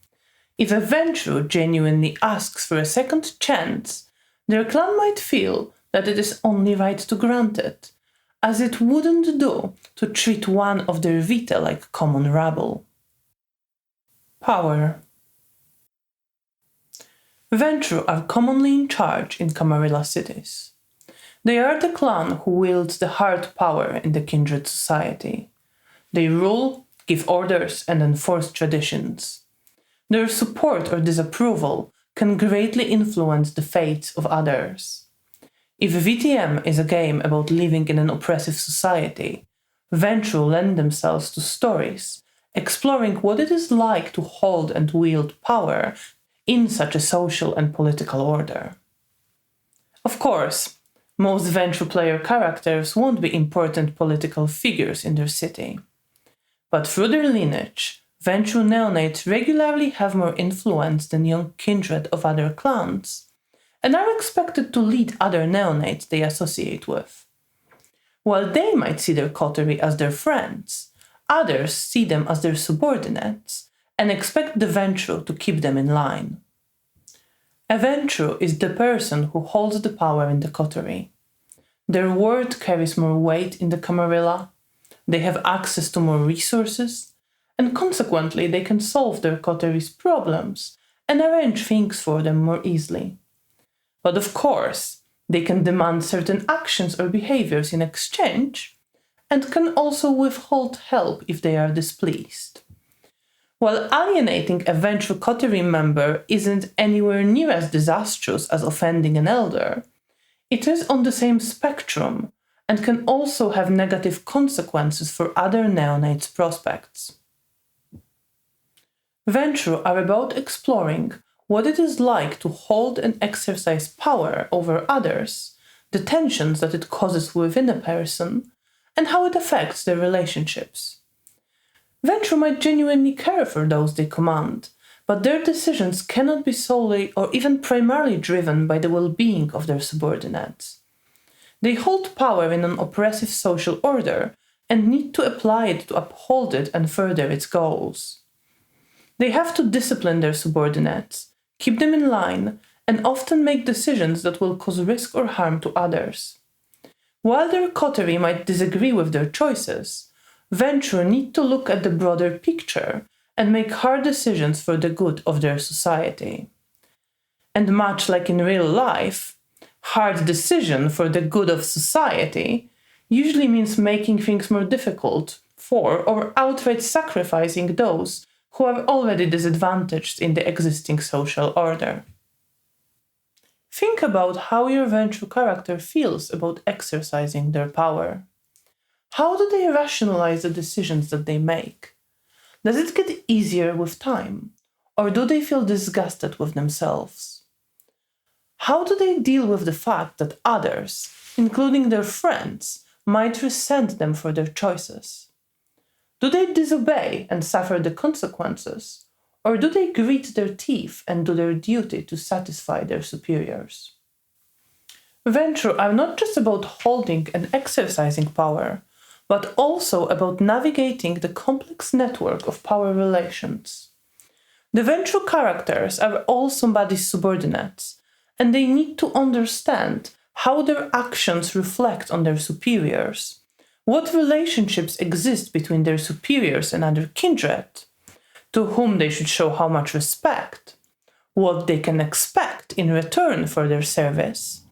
if a Ventrue genuinely asks for a second chance, their clan might feel that it is only right to grant it, as it wouldn't do to treat one of their vitae like common rabble. Power. Ventrue are commonly in charge in Camarilla cities. They are the clan who wields the hard power in the kindred society. They rule, give orders, and enforce traditions. Their support or disapproval can greatly influence the fates of others. If VTM is a game about living in an oppressive society, Ventrue lend themselves to stories exploring what it is like to hold and wield power in such a social and political order. Of course, most Ventrue player characters won't be important political figures in their city. But through their lineage, Ventrue neonates regularly have more influence than young kindred of other clans, and are expected to lead other neonates they associate with. While they might see their coterie as their friends, others see them as their subordinates and expect the Ventrue to keep them in line. A Ventrue is the person who holds the power in the coterie. Their word carries more weight in the Camarilla, they have access to more resources, and consequently they can solve their coterie's problems and arrange things for them more easily. But of course, they can demand certain actions or behaviors in exchange, and can also withhold help if they are displeased. While alienating a Ventrue coterie member isn't anywhere near as disastrous as offending an elder, it is on the same spectrum and can also have negative consequences for other neonates' prospects. Ventrue are about exploring what it is like to hold and exercise power over others, the tensions that it causes within a person, and how it affects their relationships. Ventrue might genuinely care for those they command, but their decisions cannot be solely or even primarily driven by the well-being of their subordinates. They hold power in an oppressive social order and need to apply it to uphold it and further its goals. They have to discipline their subordinates, keep them in line, and often make decisions that will cause risk or harm to others. While their coterie might disagree with their choices, Ventrue need to look at the broader picture and make hard decisions for the good of their society. And much like in real life, hard decision for the good of society usually means making things more difficult for or outright sacrificing those who are already disadvantaged in the existing social order. Think about how your Ventrue character feels about exercising their power. How do they rationalize the decisions that they make? Does it get easier with time, or do they feel disgusted with themselves? How do they deal with the fact that others, including their friends, might resent them for their choices? Do they disobey and suffer the consequences, or do they grit their teeth and do their duty to satisfy their superiors? Ventrue are not just about holding and exercising power, but also about navigating the complex network of power relations. The Ventrue characters are all somebody's subordinates, and they need to understand how their actions reflect on their superiors, what relationships exist between their superiors and other kindred, to whom they should show how much respect, what they can expect in return for their service,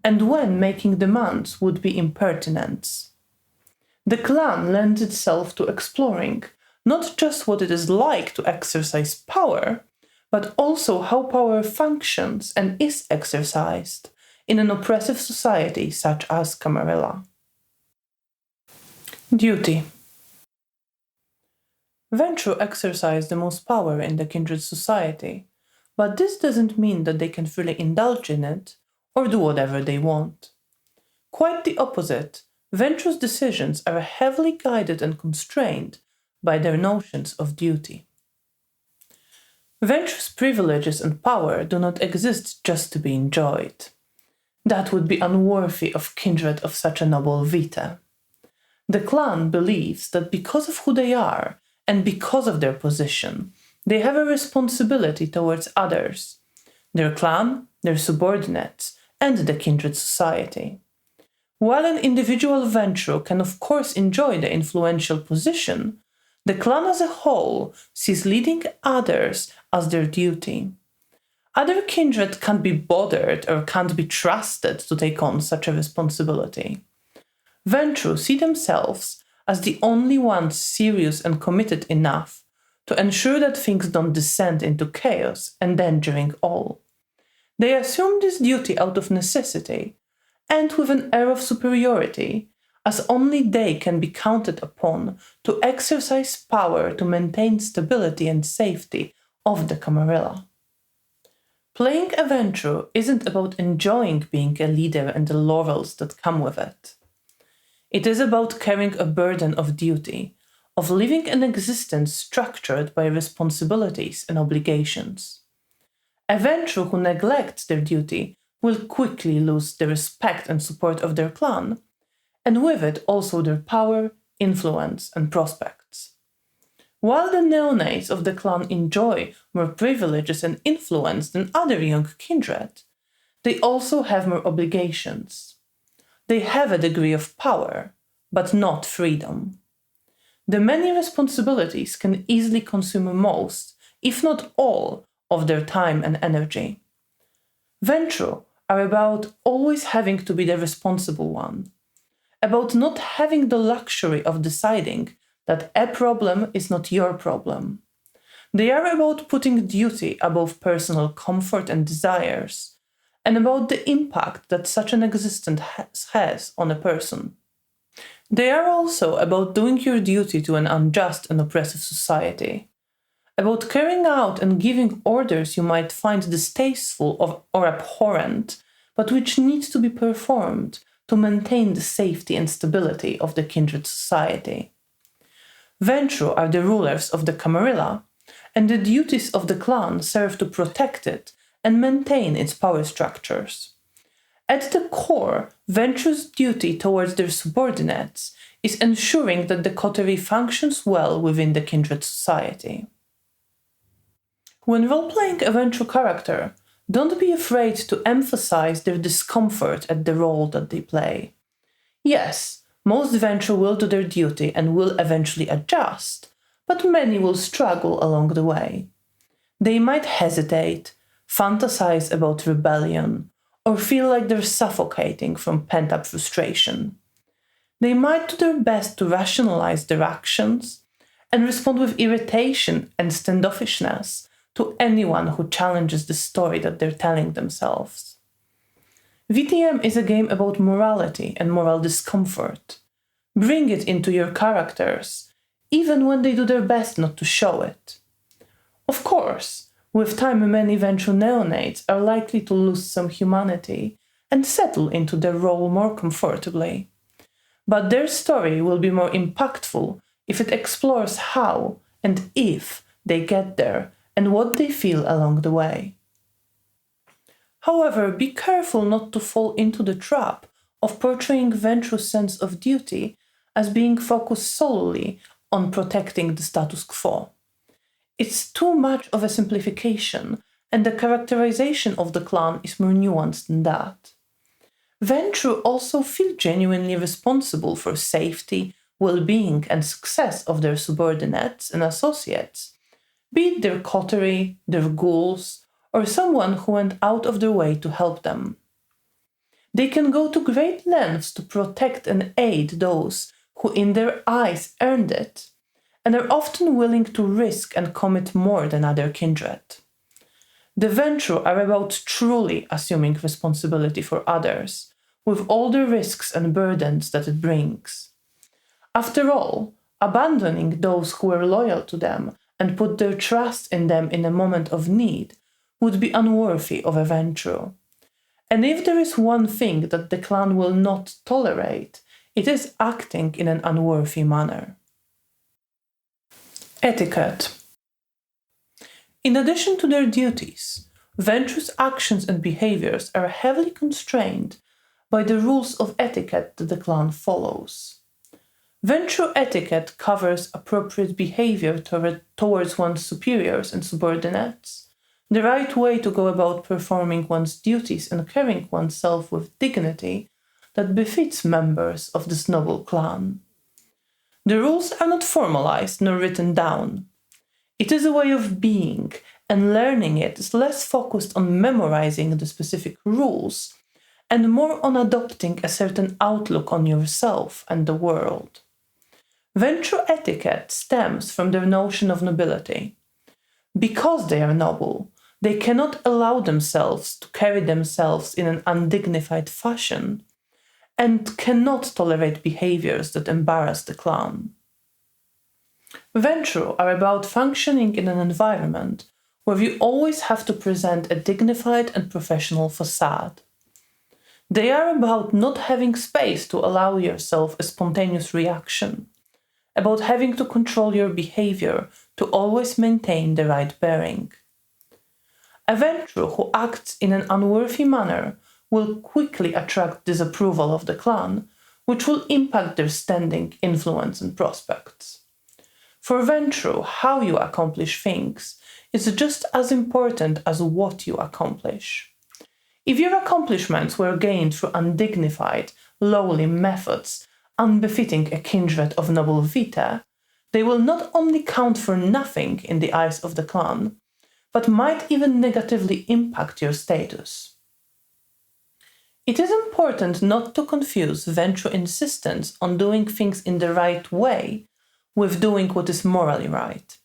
and when making demands would be impertinence. The clan lends itself to exploring not just what it is like to exercise power, but also how power functions and is exercised in an oppressive society such as Camarilla. Duty. Ventrue exercise the most power in the kindred society, but this doesn't mean that they can freely indulge in it or do whatever they want. Quite the opposite, Ventrue's decisions are heavily guided and constrained by their notions of duty. Ventrue's privileges and power do not exist just to be enjoyed. That would be unworthy of kindred of such a noble vita. The clan believes that because of who they are and because of their position, they have a responsibility towards others, their clan, their subordinates, and the kindred society. While an individual Ventrue can of course enjoy the influential position, the clan as a whole sees leading others as their duty. Other kindred can't be bothered or can't be trusted to take on such a responsibility. Ventrue see themselves as the only ones serious and committed enough to ensure that things don't descend into chaos, endangering all. They assume this duty out of necessity, and with an air of superiority, as only they can be counted upon to exercise power to maintain stability and safety of the Camarilla. Playing a Ventrue isn't about enjoying being a leader and the laurels that come with it. It is about carrying a burden of duty, of living an existence structured by responsibilities and obligations. A Ventrue who neglects their duty will quickly lose the respect and support of their clan, and with it also their power, influence, and prospects. While the neonates of the clan enjoy more privileges and influence than other young kindred, they also have more obligations. They have a degree of power, but not freedom. The many responsibilities can easily consume most, if not all, of their time and energy. Ventrue are about always having to be the responsible one, about not having the luxury of deciding that a problem is not your problem. They are about putting duty above personal comfort and desires, and about the impact that such an existence has on a person. They are also about doing your duty to an unjust and oppressive society, about carrying out and giving orders you might find distasteful or abhorrent, but which need to be performed to maintain the safety and stability of the kindred society. Ventrue are the rulers of the Camarilla, and the duties of the clan serve to protect it and maintain its power structures. At the core, Ventrue's duty towards their subordinates is ensuring that the coterie functions well within the kindred society. When role-playing a Ventrue character, don't be afraid to emphasize their discomfort at the role that they play. Yes, most Ventrue will do their duty and will eventually adjust, but many will struggle along the way. They might hesitate, fantasize about rebellion, or feel like they're suffocating from pent-up frustration. They might do their best to rationalize their actions and respond with irritation and standoffishness to anyone who challenges the story that they're telling themselves. VTM is a game about morality and moral discomfort. Bring it into your characters even when they do their best not to show it. Of course, with time many Ventrue neonates are likely to lose some humanity and settle into their role more comfortably. But their story will be more impactful if it explores how and if they get there and what they feel along the way. However, be careful not to fall into the trap of portraying Ventrue's sense of duty as being focused solely on protecting the status quo. It's too much of a simplification, and the characterization of the clan is more nuanced than that. Ventrue also feel genuinely responsible for safety, well-being, and success of their subordinates and associates, be it their coterie, their ghouls, or someone who went out of their way to help them. They can go to great lengths to protect and aid those who in their eyes earned it, and are often willing to risk and commit more than other kindred. The Ventrue are about truly assuming responsibility for others, with all the risks and burdens that it brings. After all, abandoning those who were loyal to them and put their trust in them in a moment of need would be unworthy of a Ventrue. And if there is one thing that the clan will not tolerate, it is acting in an unworthy manner. Etiquette. In addition to their duties, Ventrue's actions and behaviors are heavily constrained by the rules of etiquette that the clan follows. Ventrue etiquette covers appropriate behavior towards one's superiors and subordinates, the right way to go about performing one's duties and carrying oneself with dignity that befits members of this noble clan. The rules are not formalized nor written down. It is a way of being, and learning it is less focused on memorizing the specific rules and more on adopting a certain outlook on yourself and the world. Ventrue etiquette stems from their notion of nobility. Because they are noble, they cannot allow themselves to carry themselves in an undignified fashion, and cannot tolerate behaviors that embarrass the clan. Ventrue are about functioning in an environment where you always have to present a dignified and professional facade. They are about not having space to allow yourself a spontaneous reaction, about having to control your behavior to always maintain the right bearing. A Ventrue who acts in an unworthy manner will quickly attract disapproval of the clan, which will impact their standing, influence, and prospects. For Ventrue, how you accomplish things is just as important as what you accomplish. If your accomplishments were gained through undignified, lowly methods, unbefitting a kindred of noble vita, they will not only count for nothing in the eyes of the clan, but might even negatively impact your status. It is important not to confuse Ventrue insistence on doing things in the right way with doing what is morally right.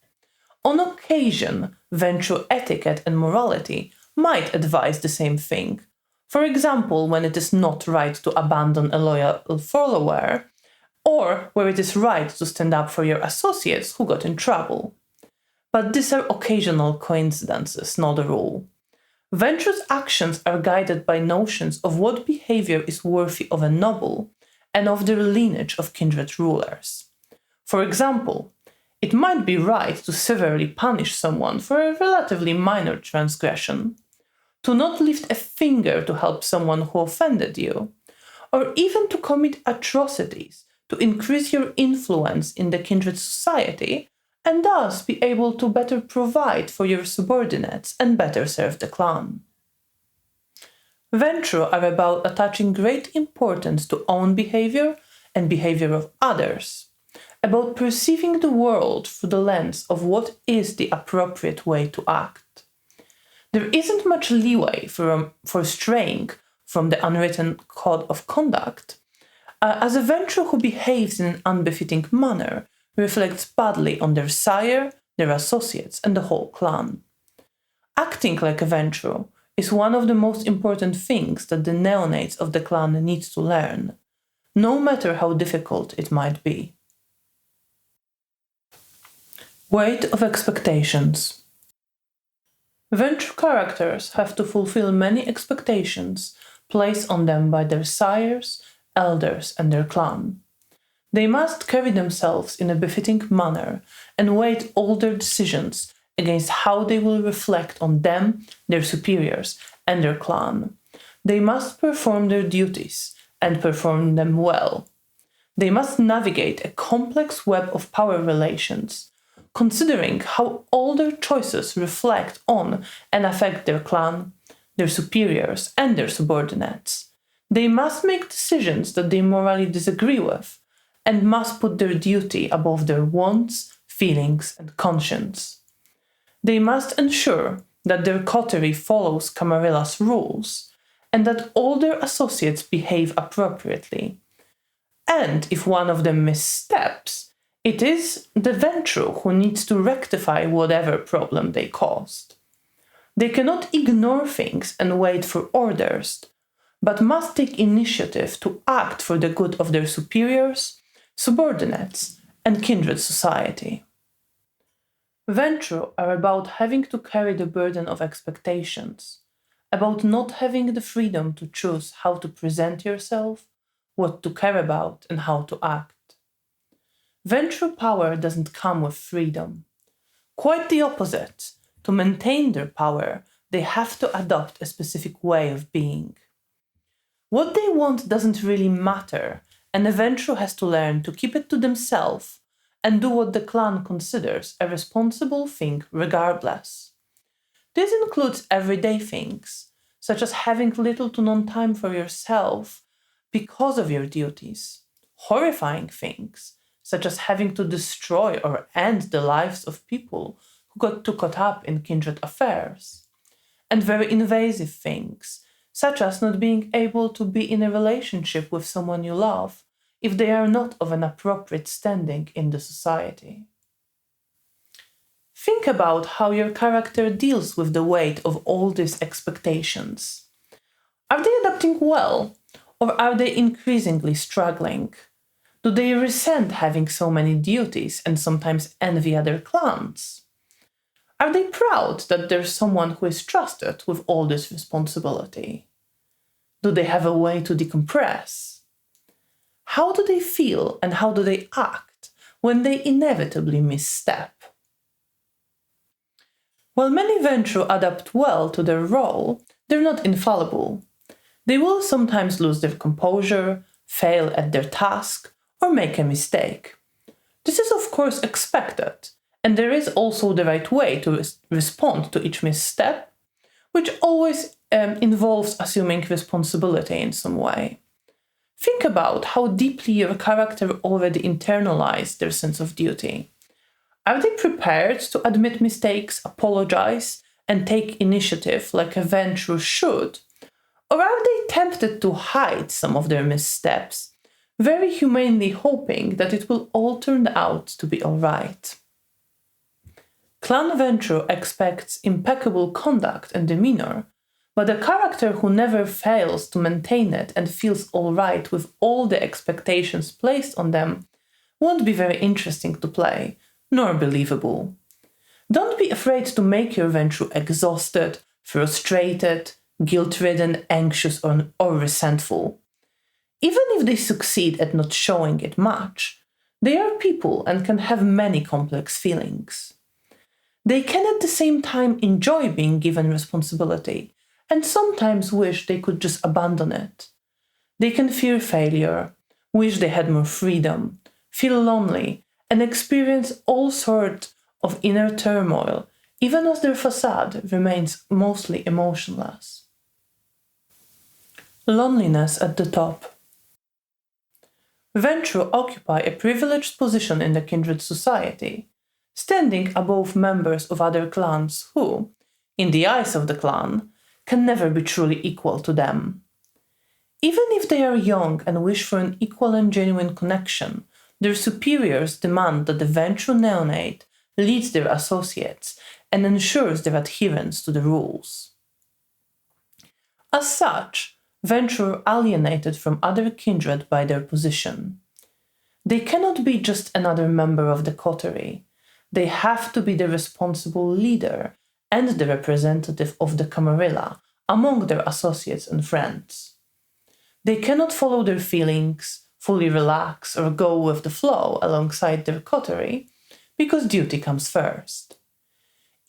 On occasion, Ventrue etiquette and morality might advise the same thing. For example, when it is not right to abandon a loyal follower, or where it is right to stand up for your associates who got in trouble. But these are occasional coincidences, not a rule. Ventrue's actions are guided by notions of what behavior is worthy of a noble and of their lineage of kindred rulers. For example, it might be right to severely punish someone for a relatively minor transgression, to not lift a finger to help someone who offended you, or even to commit atrocities to increase your influence in the kindred society and thus be able to better provide for your subordinates and better serve the clan. Ventrue are about attaching great importance to own behavior and behavior of others, about perceiving the world through the lens of what is the appropriate way to act. There isn't much leeway for straying from the unwritten code of conduct, as a Ventrue who behaves in an unbefitting manner reflects badly on their sire, their associates, and the whole clan. Acting like a Ventrue is one of the most important things that the neonates of the clan need to learn, no matter how difficult it might be. Weight of expectations. Ventrue characters have to fulfill many expectations placed on them by their sires, elders, and their clan. They must carry themselves in a befitting manner and weigh all their decisions against how they will reflect on them, their superiors, and their clan. They must perform their duties and perform them well. They must navigate a complex web of power relations, considering how all their choices reflect on and affect their clan, their superiors, and their subordinates. They must make decisions that they morally disagree with, and must put their duty above their wants, feelings, and conscience. They must ensure that their coterie follows Camarilla's rules, and that all their associates behave appropriately. And if one of them missteps, it is the Ventrue who needs to rectify whatever problem they caused. They cannot ignore things and wait for orders, but must take initiative to act for the good of their superiors, subordinates, and kindred society. Ventrue are about having to carry the burden of expectations, about not having the freedom to choose how to present yourself, what to care about, and how to act. Ventrue power doesn't come with freedom. Quite the opposite. To maintain their power, they have to adopt a specific way of being. What they want doesn't really matter, and the Ventrue has to learn to keep it to themselves and do what the clan considers a responsible thing regardless. This includes everyday things, such as having little to none time for yourself because of your duties, horrifying things, such as having to destroy or end the lives of people who got too caught up in kindred affairs, and very invasive things, such as not being able to be in a relationship with someone you love if they are not of an appropriate standing in the society. Think about how your character deals with the weight of all these expectations. Are they adapting well, or are they increasingly struggling? Do they resent having so many duties and sometimes envy other clans? Are they proud that there's someone who is trusted with all this responsibility? Do they have a way to decompress? How do they feel and how do they act when they inevitably misstep? While many Ventrue adapt well to their role, they're not infallible. They will sometimes lose their composure, fail at their task, or make a mistake. This is of course expected, and there is also the right way to respond to each misstep, which always involves assuming responsibility in some way. Think about how deeply your character already internalized their sense of duty. Are they prepared to admit mistakes, apologize, and take initiative like a Ventrue should? Or are they tempted to hide some of their missteps, very humanely hoping that it will all turn out to be all right? Clan Ventrue expects impeccable conduct and demeanor, but a character who never fails to maintain it and feels all right with all the expectations placed on them won't be very interesting to play, nor believable. Don't be afraid to make your Ventrue exhausted, frustrated, guilt-ridden, anxious, or resentful. Even if they succeed at not showing it much, they are people and can have many complex feelings. They can at the same time enjoy being given responsibility and sometimes wish they could just abandon it. They can fear failure, wish they had more freedom, feel lonely, and experience all sorts of inner turmoil, even as their facade remains mostly emotionless. Loneliness at the top. Ventrue occupy a privileged position in the kindred society, standing above members of other clans who, in the eyes of the clan, can never be truly equal to them. Even if they are young and wish for an equal and genuine connection, their superiors demand that the Ventrue neonate leads their associates and ensures their adherence to the rules. As such, Ventrue are alienated from other kindred by their position. They cannot be just another member of the coterie. they have to be the responsible leader and the representative of the Camarilla among their associates and friends. They cannot follow their feelings, fully relax, or go with the flow alongside their coterie, because duty comes first.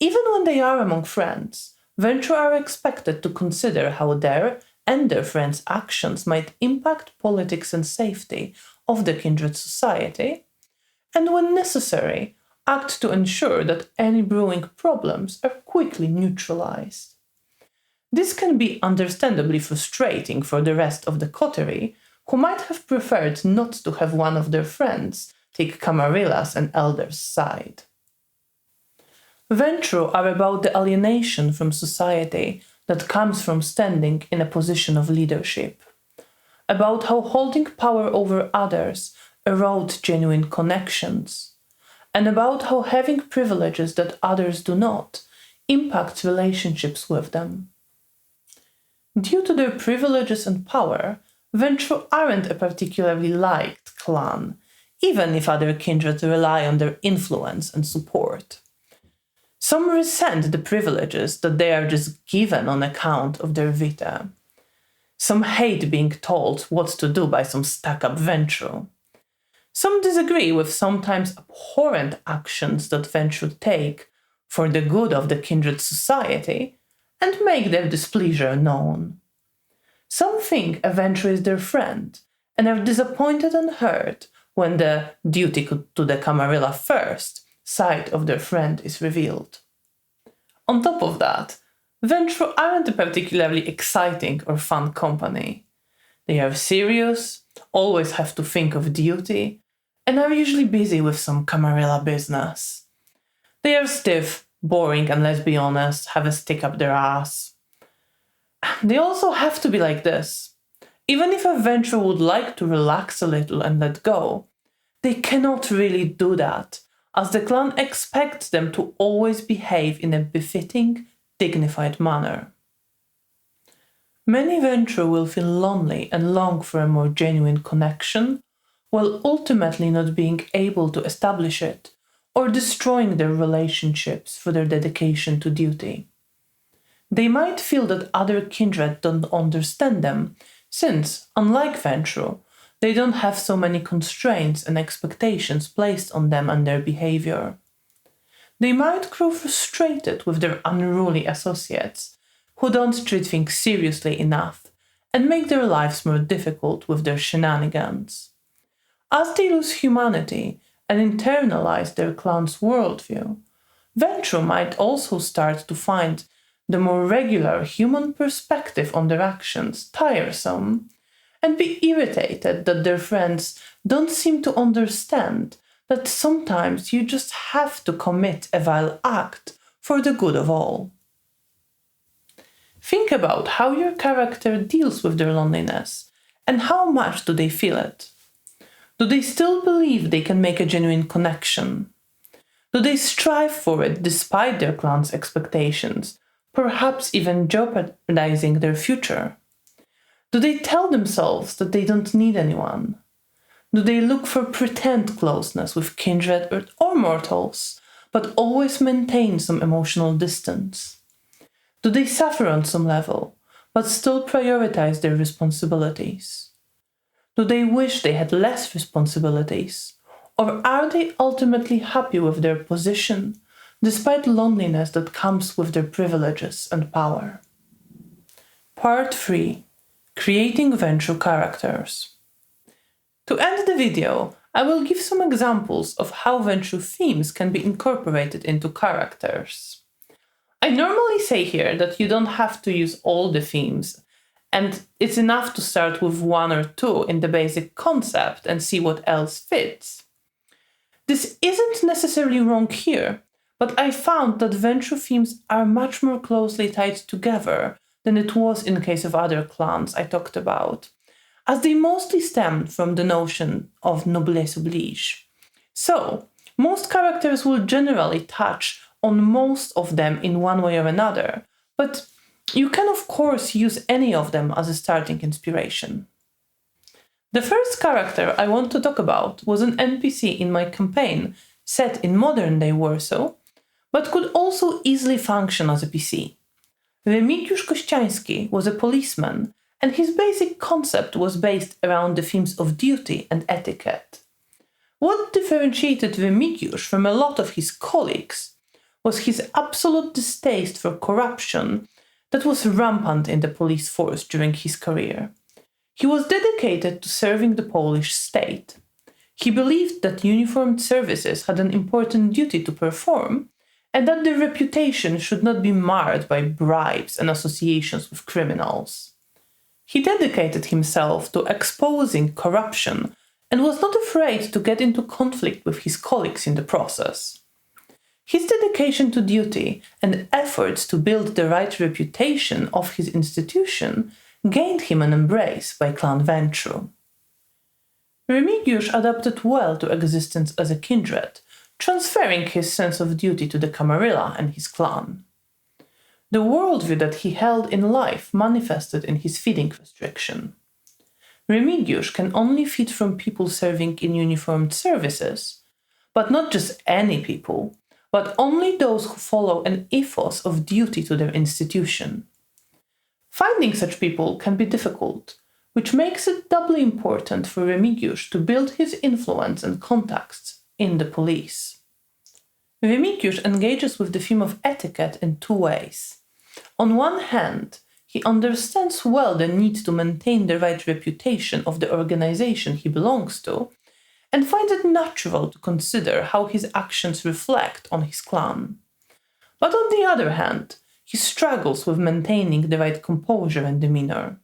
Even when they are among friends, Ventrue are expected to consider how their and their friends' actions might impact politics and safety of the Kindred society, and when necessary, act to ensure that any brewing problems are quickly neutralized. This can be understandably frustrating for the rest of the coterie, who might have preferred not to have one of their friends take Camarilla's and Elders' side. Ventrue are about the alienation from society that comes from standing in a position of leadership, about how holding power over others erode genuine connections, and about how having privileges that others do not impacts relationships with them. Due to their privileges and power, Ventrue aren't a particularly liked clan, even if other kindreds rely on their influence and support. Some resent the privileges that they are just given on account of their vita. Some hate being told what to do by some stuck-up Ventrue. Some disagree with sometimes abhorrent actions that Ventrue take for the good of the kindred society and make their displeasure known. Some think a Ventrue is their friend and are disappointed and hurt when the duty to the Camarilla first side of their friend is revealed. On top of that, Ventrue aren't a particularly exciting or fun company. They are serious, always have to think of duty, and are usually busy with some Camarilla business. They are stiff, boring, and let's be honest, have a stick up their ass. They also have to be like this. Even if a Ventrue would like to relax a little and let go, they cannot really do that, as the clan expects them to always behave in a befitting, dignified manner. Many Ventrue will feel lonely and long for a more genuine connection, while ultimately not being able to establish it, or destroying their relationships for their dedication to duty. They might feel that other kindred don't understand them, since, unlike Ventrue, they don't have so many constraints and expectations placed on them and their behavior. They might grow frustrated with their unruly associates, who don't treat things seriously enough and make their lives more difficult with their shenanigans. As they lose humanity and internalize their clan's worldview, Ventrue might also start to find the more regular human perspective on their actions tiresome, and be irritated that their friends don't seem to understand that sometimes you just have to commit a vile act for the good of all. Think about how your character deals with their loneliness, and how much do they feel it? Do they still believe they can make a genuine connection? Do they strive for it despite their clan's expectations, perhaps even jeopardizing their future? Do they tell themselves that they don't need anyone? Do they look for pretend closeness with kindred or mortals, but always maintain some emotional distance? Do they suffer on some level, but still prioritize their responsibilities? Do they wish they had less responsibilities, or are they ultimately happy with their position, despite loneliness that comes with their privileges and power? Part 3. Creating Ventrue characters. To end the video, I will give some examples of how Ventrue themes can be incorporated into characters. I normally say here that you don't have to use all the themes, and it's enough to start with one or two in the basic concept and see what else fits. This isn't necessarily wrong here, but I found that Ventrue themes are much more closely tied together than it was in the case of other clans I talked about, as they mostly stemmed from the notion of Noblesse Oblige. So, most characters will generally touch on most of them in one way or another, but you can of course use any of them as a starting inspiration. The first character I want to talk about was an NPC in my campaign, set in modern-day Warsaw, but could also easily function as a PC. Remigiusz Kościański was a policeman, and his basic concept was based around the themes of duty and etiquette. What differentiated Remigiusz from a lot of his colleagues was his absolute distaste for corruption that was rampant in the police force during his career. He was dedicated to serving the Polish state. He believed that uniformed services had an important duty to perform, and that their reputation should not be marred by bribes and associations with criminals. He dedicated himself to exposing corruption and was not afraid to get into conflict with his colleagues in the process. His dedication to duty and efforts to build the right reputation of his institution gained him an embrace by Clan Ventrue. Remigiusz adapted well to existence as a kindred, transferring his sense of duty to the Camarilla and his clan. The worldview that he held in life manifested in his feeding restriction. Remigiusz can only feed from people serving in uniformed services, but not just any people, but only those who follow an ethos of duty to their institution. Finding such people can be difficult, which makes it doubly important for Remigiusz to build his influence and contacts in the police. Remigiusz engages with the theme of etiquette in two ways. On one hand, he understands well the need to maintain the right reputation of the organization he belongs to, and finds it natural to consider how his actions reflect on his clan. But on the other hand, he struggles with maintaining the right composure and demeanor.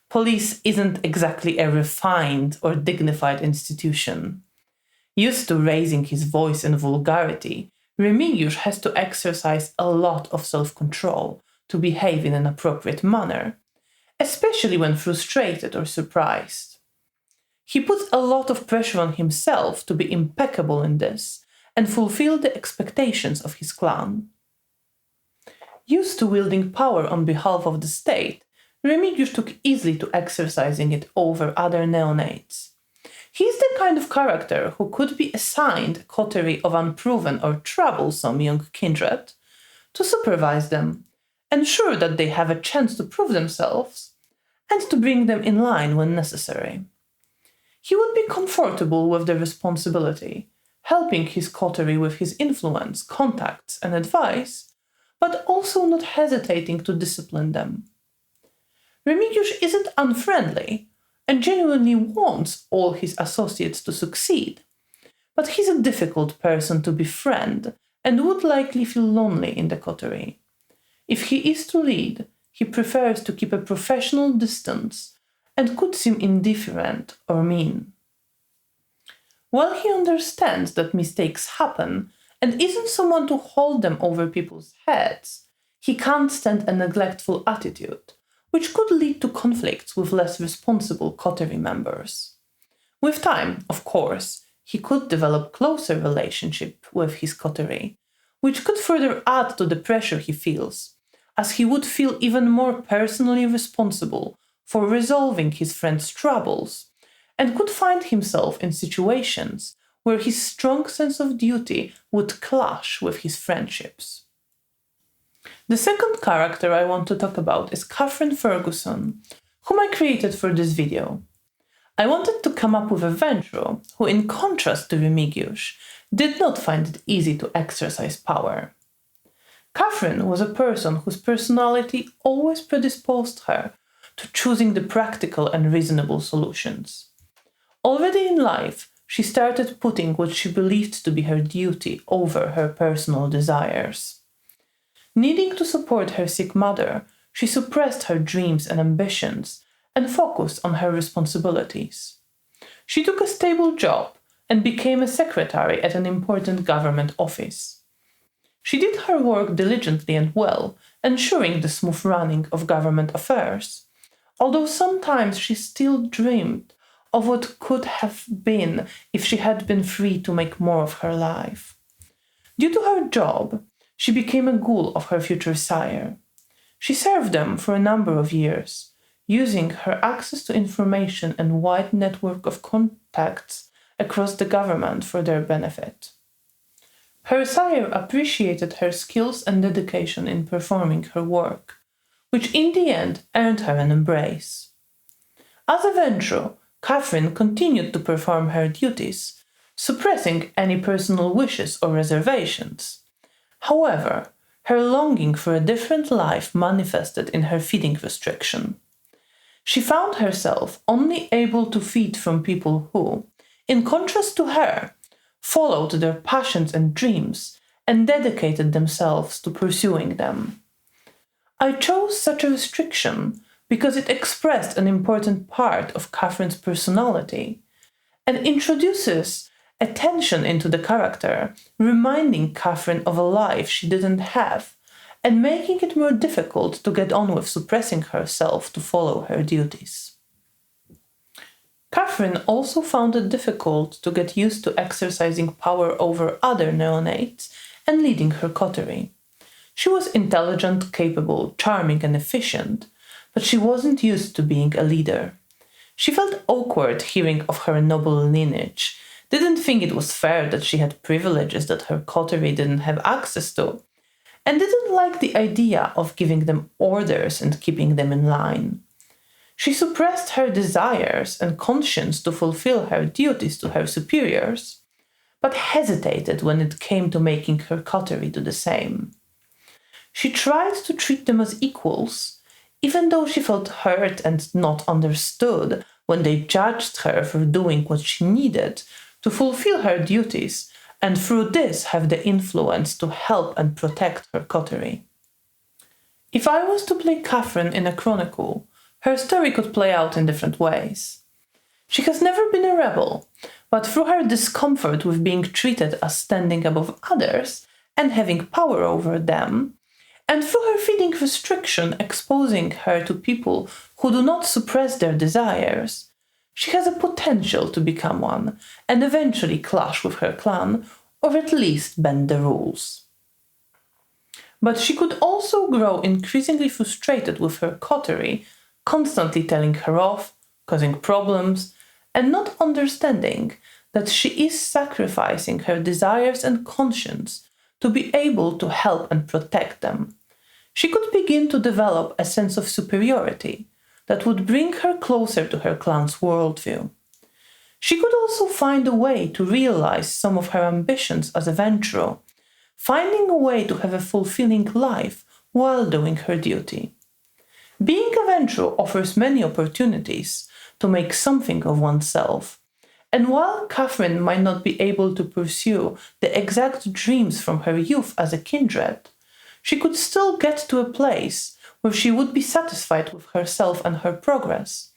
Police isn't exactly a refined or dignified institution. Used to raising his voice in vulgarity, Remigiusz has to exercise a lot of self-control to behave in an appropriate manner, especially when frustrated or surprised. He puts a lot of pressure on himself to be impeccable in this and fulfill the expectations of his clan. Used to wielding power on behalf of the state, Remigiusz took easily to exercising it over other neonates. He is the kind of character who could be assigned a coterie of unproven or troublesome young kindred to supervise them, ensure that they have a chance to prove themselves, and to bring them in line when necessary. He would be comfortable with the responsibility, helping his coterie with his influence, contacts, and advice, but also not hesitating to discipline them. Remigiusz isn't unfriendly and genuinely wants all his associates to succeed, but he's a difficult person to befriend and would likely feel lonely in the coterie. If he is to lead, he prefers to keep a professional distance and could seem indifferent or mean. While he understands that mistakes happen and isn't someone to hold them over people's heads, he can't stand a neglectful attitude, which could lead to conflicts with less responsible coterie members. With time, of course, he could develop closer relationship with his coterie, which could further add to the pressure he feels, as he would feel even more personally responsible for resolving his friends' troubles, and could find himself in situations where his strong sense of duty would clash with his friendships. The second character I want to talk about is Kathryn Ferguson, whom I created for this video. I wanted to come up with a Ventrue who, in contrast to Remigiusz, did not find it easy to exercise power. Kathryn was a person whose personality always predisposed her to choosing the practical and reasonable solutions. Already in life, she started putting what she believed to be her duty over her personal desires. Needing to support her sick mother, she suppressed her dreams and ambitions and focused on her responsibilities. She took a stable job and became a secretary at an important government office. She did her work diligently and well, ensuring the smooth running of government affairs, although sometimes she still dreamed of what could have been if she had been free to make more of her life. Due to her job, she became a ghoul of her future sire. She served them for a number of years, using her access to information and wide network of contacts across the government for their benefit. Her sire appreciated her skills and dedication in performing her work, which in the end earned her an embrace. As a Ventrue, Kathryn continued to perform her duties, suppressing any personal wishes or reservations. However, her longing for a different life manifested in her feeding restriction. She found herself only able to feed from people who, in contrast to her, followed their passions and dreams and dedicated themselves to pursuing them. I chose such a restriction because it expressed an important part of Kathryn's personality and introduces a tension into the character, reminding Kathryn of a life she didn't have and making it more difficult to get on with suppressing herself to follow her duties. Kathryn also found it difficult to get used to exercising power over other neonates and leading her coterie. She was intelligent, capable, charming, and efficient, but she wasn't used to being a leader. She felt awkward hearing of her noble lineage, didn't think it was fair that she had privileges that her coterie didn't have access to, and didn't like the idea of giving them orders and keeping them in line. She suppressed her desires and conscience to fulfill her duties to her superiors, but hesitated when it came to making her coterie do the same. She tried to treat them as equals, even though she felt hurt and not understood when they judged her for doing what she needed to fulfill her duties and through this have the influence to help and protect her coterie. If I was to play Kathryn in a chronicle, her story could play out in different ways. She has never been a rebel, but through her discomfort with being treated as standing above others and having power over them, and through her feeding restriction exposing her to people who do not suppress their desires, she has a potential to become one and eventually clash with her clan, or at least bend the rules. But she could also grow increasingly frustrated with her coterie, constantly telling her off, causing problems, and not understanding that she is sacrificing her desires and conscience to be able to help and protect them. She could begin to develop a sense of superiority that would bring her closer to her clan's worldview. She could also find a way to realize some of her ambitions as a Ventrue, finding a way to have a fulfilling life while doing her duty. Being a Ventrue offers many opportunities to make something of oneself, and while Kathryn might not be able to pursue the exact dreams from her youth as a Kindred, she could still get to a place where she would be satisfied with herself and her progress,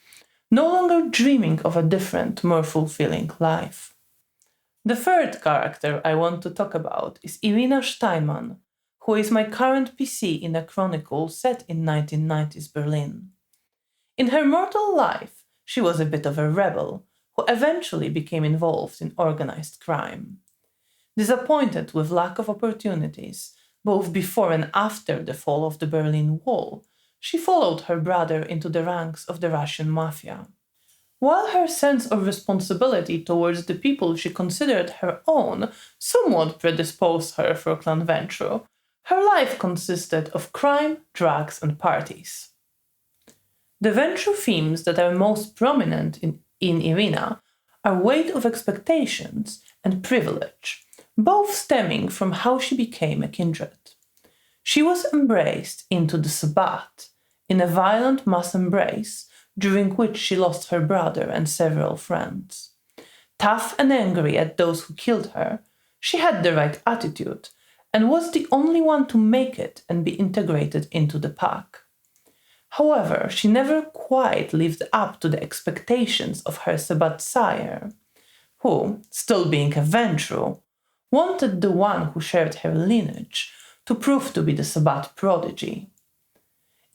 no longer dreaming of a different, more fulfilling life. The third character I want to talk about is Irina Steinman, who is my current PC in a chronicle set in 1990s Berlin. In her mortal life, she was a bit of a rebel who eventually became involved in organized crime. Disappointed with lack of opportunities, both before and after the fall of the Berlin Wall, she followed her brother into the ranks of the Russian mafia. While her sense of responsibility towards the people she considered her own somewhat predisposed her for Clan Ventrue, her life consisted of crime, drugs, and parties. The Ventrue themes that are most prominent in Irina are weight of expectations and privilege, both stemming from how she became a Kindred. She was embraced into the Sabbat in a violent mass embrace during which she lost her brother and several friends. Tough and angry at those who killed her, she had the right attitude and was the only one to make it and be integrated into the pack. However, she never quite lived up to the expectations of her Sabbat sire, who, still being a Ventrue, wanted the one who shared her lineage to prove to be the Sabbat prodigy.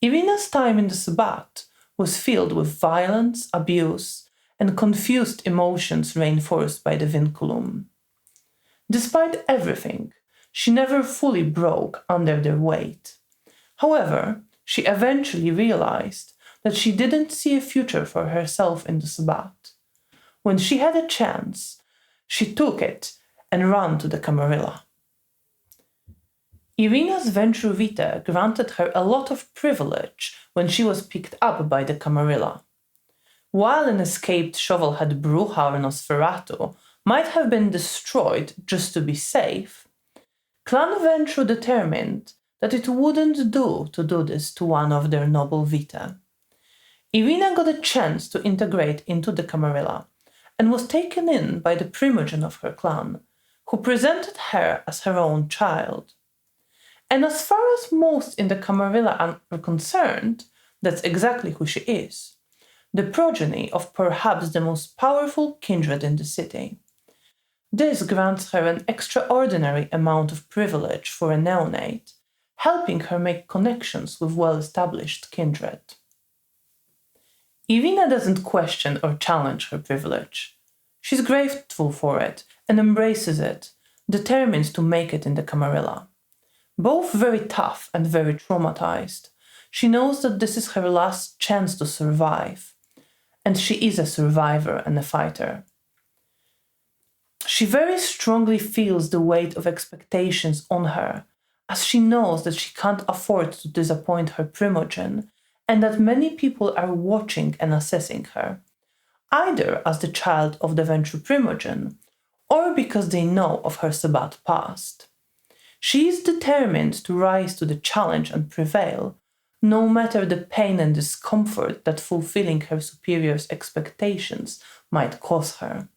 Irina's time in the Sabbat was filled with violence, abuse, and confused emotions reinforced by the vinculum. Despite everything, she never fully broke under their weight. However, she eventually realized that she didn't see a future for herself in the Sabbat. When she had a chance, she took it and ran to the Camarilla. Irina's Ventrue vitae granted her a lot of privilege when she was picked up by the Camarilla. While an escaped shovelhead Brujah or Nosferatu might have been destroyed just to be safe, Clan Ventrue determined that it wouldn't do to do this to one of their noble vitae. Irina got a chance to integrate into the Camarilla and was taken in by the primogen of her clan, who presented her as her own child. And as far as most in the Camarilla are concerned, that's exactly who she is, the progeny of perhaps the most powerful kindred in the city. This grants her an extraordinary amount of privilege for a neonate, helping her make connections with well-established kindred. Irina doesn't question or challenge her privilege. She's grateful for it and embraces it, determined to make it in the Camarilla. Both very tough and very traumatized, she knows that this is her last chance to survive, and she is a survivor and a fighter. She very strongly feels the weight of expectations on her, as she knows that she can't afford to disappoint her primogen, and that many people are watching and assessing her, either as the child of the Ventrue primogen, or because they know of her Sabbat past. She is determined to rise to the challenge and prevail, no matter the pain and discomfort that fulfilling her superior's expectations might cause her.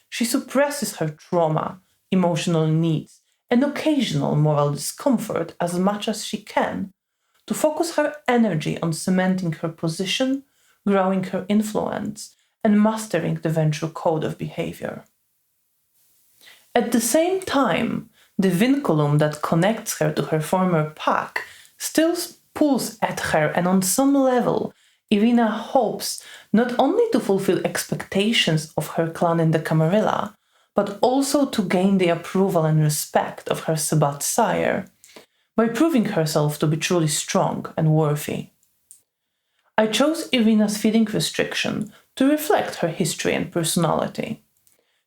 She suppresses her trauma, emotional needs, and occasional moral discomfort as much as she can, to focus her energy on cementing her position, growing her influence, and mastering the Ventrue code of behavior. At the same time, the vinculum that connects her to her former pack still pulls at her, and on some level, Irina hopes not only to fulfill expectations of her clan in the Camarilla, but also to gain the approval and respect of her Sabbat sire, by proving herself to be truly strong and worthy. I chose Irina's feeding restriction to reflect her history and personality.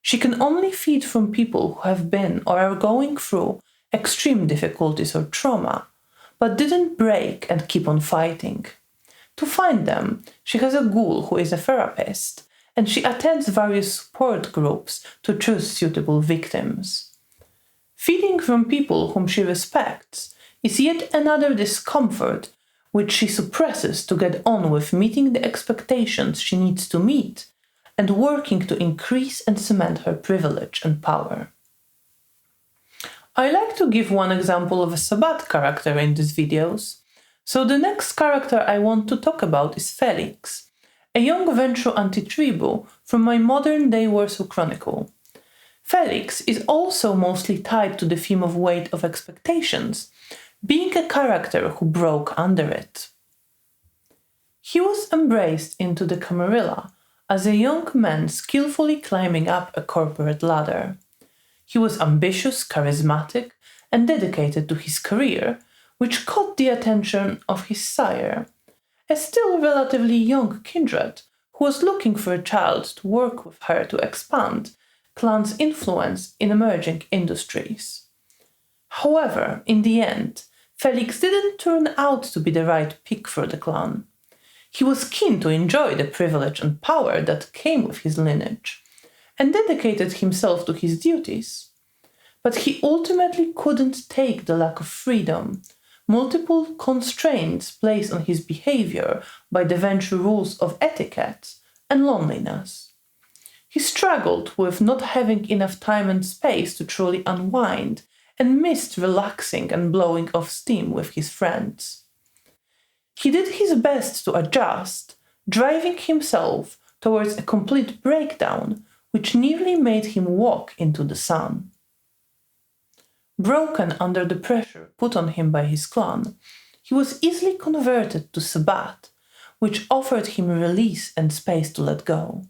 She can only feed from people who have been or are going through extreme difficulties or trauma, but didn't break and keep on fighting. To find them, she has a ghoul who is a therapist, and she attends various support groups to choose suitable victims. Feeding from people whom she respects is yet another discomfort which she suppresses to get on with meeting the expectations she needs to meet and working to increase and cement her privilege and power. I like to give one example of a Sabbat character in these videos, so the next character I want to talk about is Feliks, a young Ventrue anti-tribu from my modern-day Warsaw Chronicle. Feliks is also mostly tied to the theme of weight of expectations, being a character who broke under it. He was embraced into the Camarilla as a young man skillfully climbing up a corporate ladder. He was ambitious, charismatic, and dedicated to his career, which caught the attention of his sire, a still relatively young kindred who was looking for a child to work with her to expand clan's influence in emerging industries. However, in the end, Feliks didn't turn out to be the right pick for the clan. He was keen to enjoy the privilege and power that came with his lineage, and dedicated himself to his duties. But he ultimately couldn't take the lack of freedom, multiple constraints placed on his behavior by the Ventrue rules of etiquette, and loneliness. He struggled with not having enough time and space to truly unwind, and missed relaxing and blowing off steam with his friends. He did his best to adjust, driving himself towards a complete breakdown, which nearly made him walk into the sun. Broken under the pressure put on him by his clan, he was easily converted to Sabbat, which offered him release and space to let go.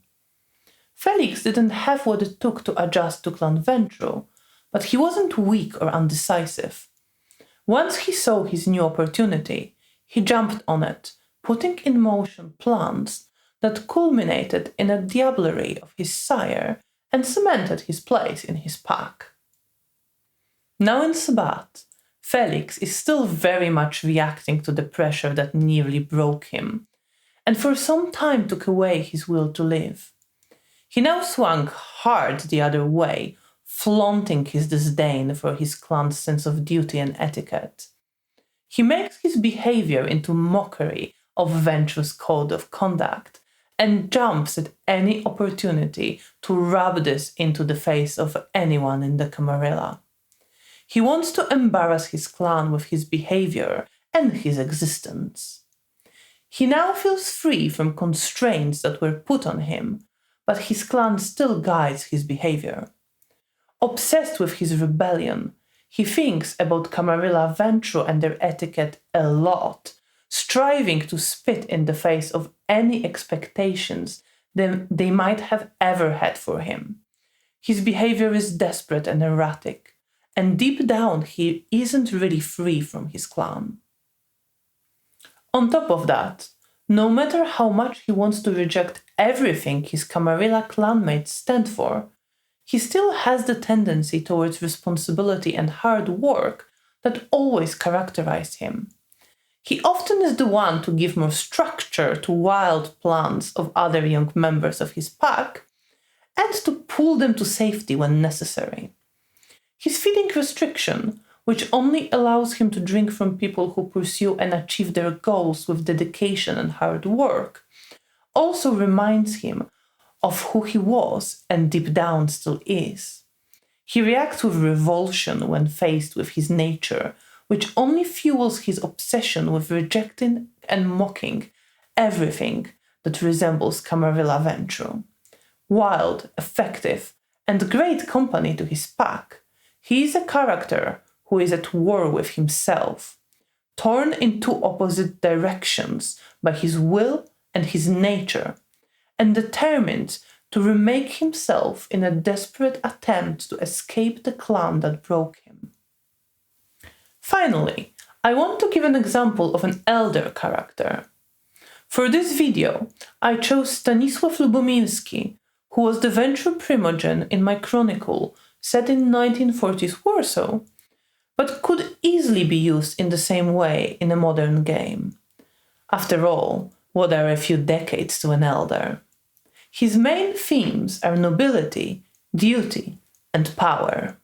Feliks didn't have what it took to adjust to Clan Ventrue, but he wasn't weak or undecisive. Once he saw his new opportunity, he jumped on it, putting in motion plans that culminated in a diablerie of his sire and cemented his place in his pack. Now in Sabbat, Feliks is still very much reacting to the pressure that nearly broke him, and for some time took away his will to live. He now swung hard the other way, flaunting his disdain for his clan's sense of duty and etiquette. He makes his behavior into mockery of Ventrue's code of conduct, and jumps at any opportunity to rub this into the face of anyone in the Camarilla. He wants to embarrass his clan with his behavior and his existence. He now feels free from constraints that were put on him, but his clan still guides his behavior. Obsessed with his rebellion, he thinks about Camarilla Ventrue and their etiquette a lot, striving to spit in the face of any expectations they might have ever had for him. His behavior is desperate and erratic, and deep down he isn't really free from his clan. On top of that, no matter how much he wants to reject everything his Camarilla clanmates stand for, he still has the tendency towards responsibility and hard work that always characterized him. He often is the one to give more structure to wild plans of other young members of his pack, and to pull them to safety when necessary. His feeding restriction, which only allows him to drink from people who pursue and achieve their goals with dedication and hard work, also reminds him of who he was and deep down still is. He reacts with revulsion when faced with his nature, which only fuels his obsession with rejecting and mocking everything that resembles Camarilla Ventrue. Wild, effective, and great company to his pack, he is a character who is at war with himself, torn in two opposite directions by his will and his nature, and determined to remake himself in a desperate attempt to escape the clan that broke him. Finally, I want to give an example of an elder character. For this video, I chose Stanisław Lubomirski, who was the Ventrue primogen in my chronicle set in 1940s Warsaw, but could easily be used in the same way in a modern game. After all, what are a few decades to an elder? His main themes are nobility, duty, and power.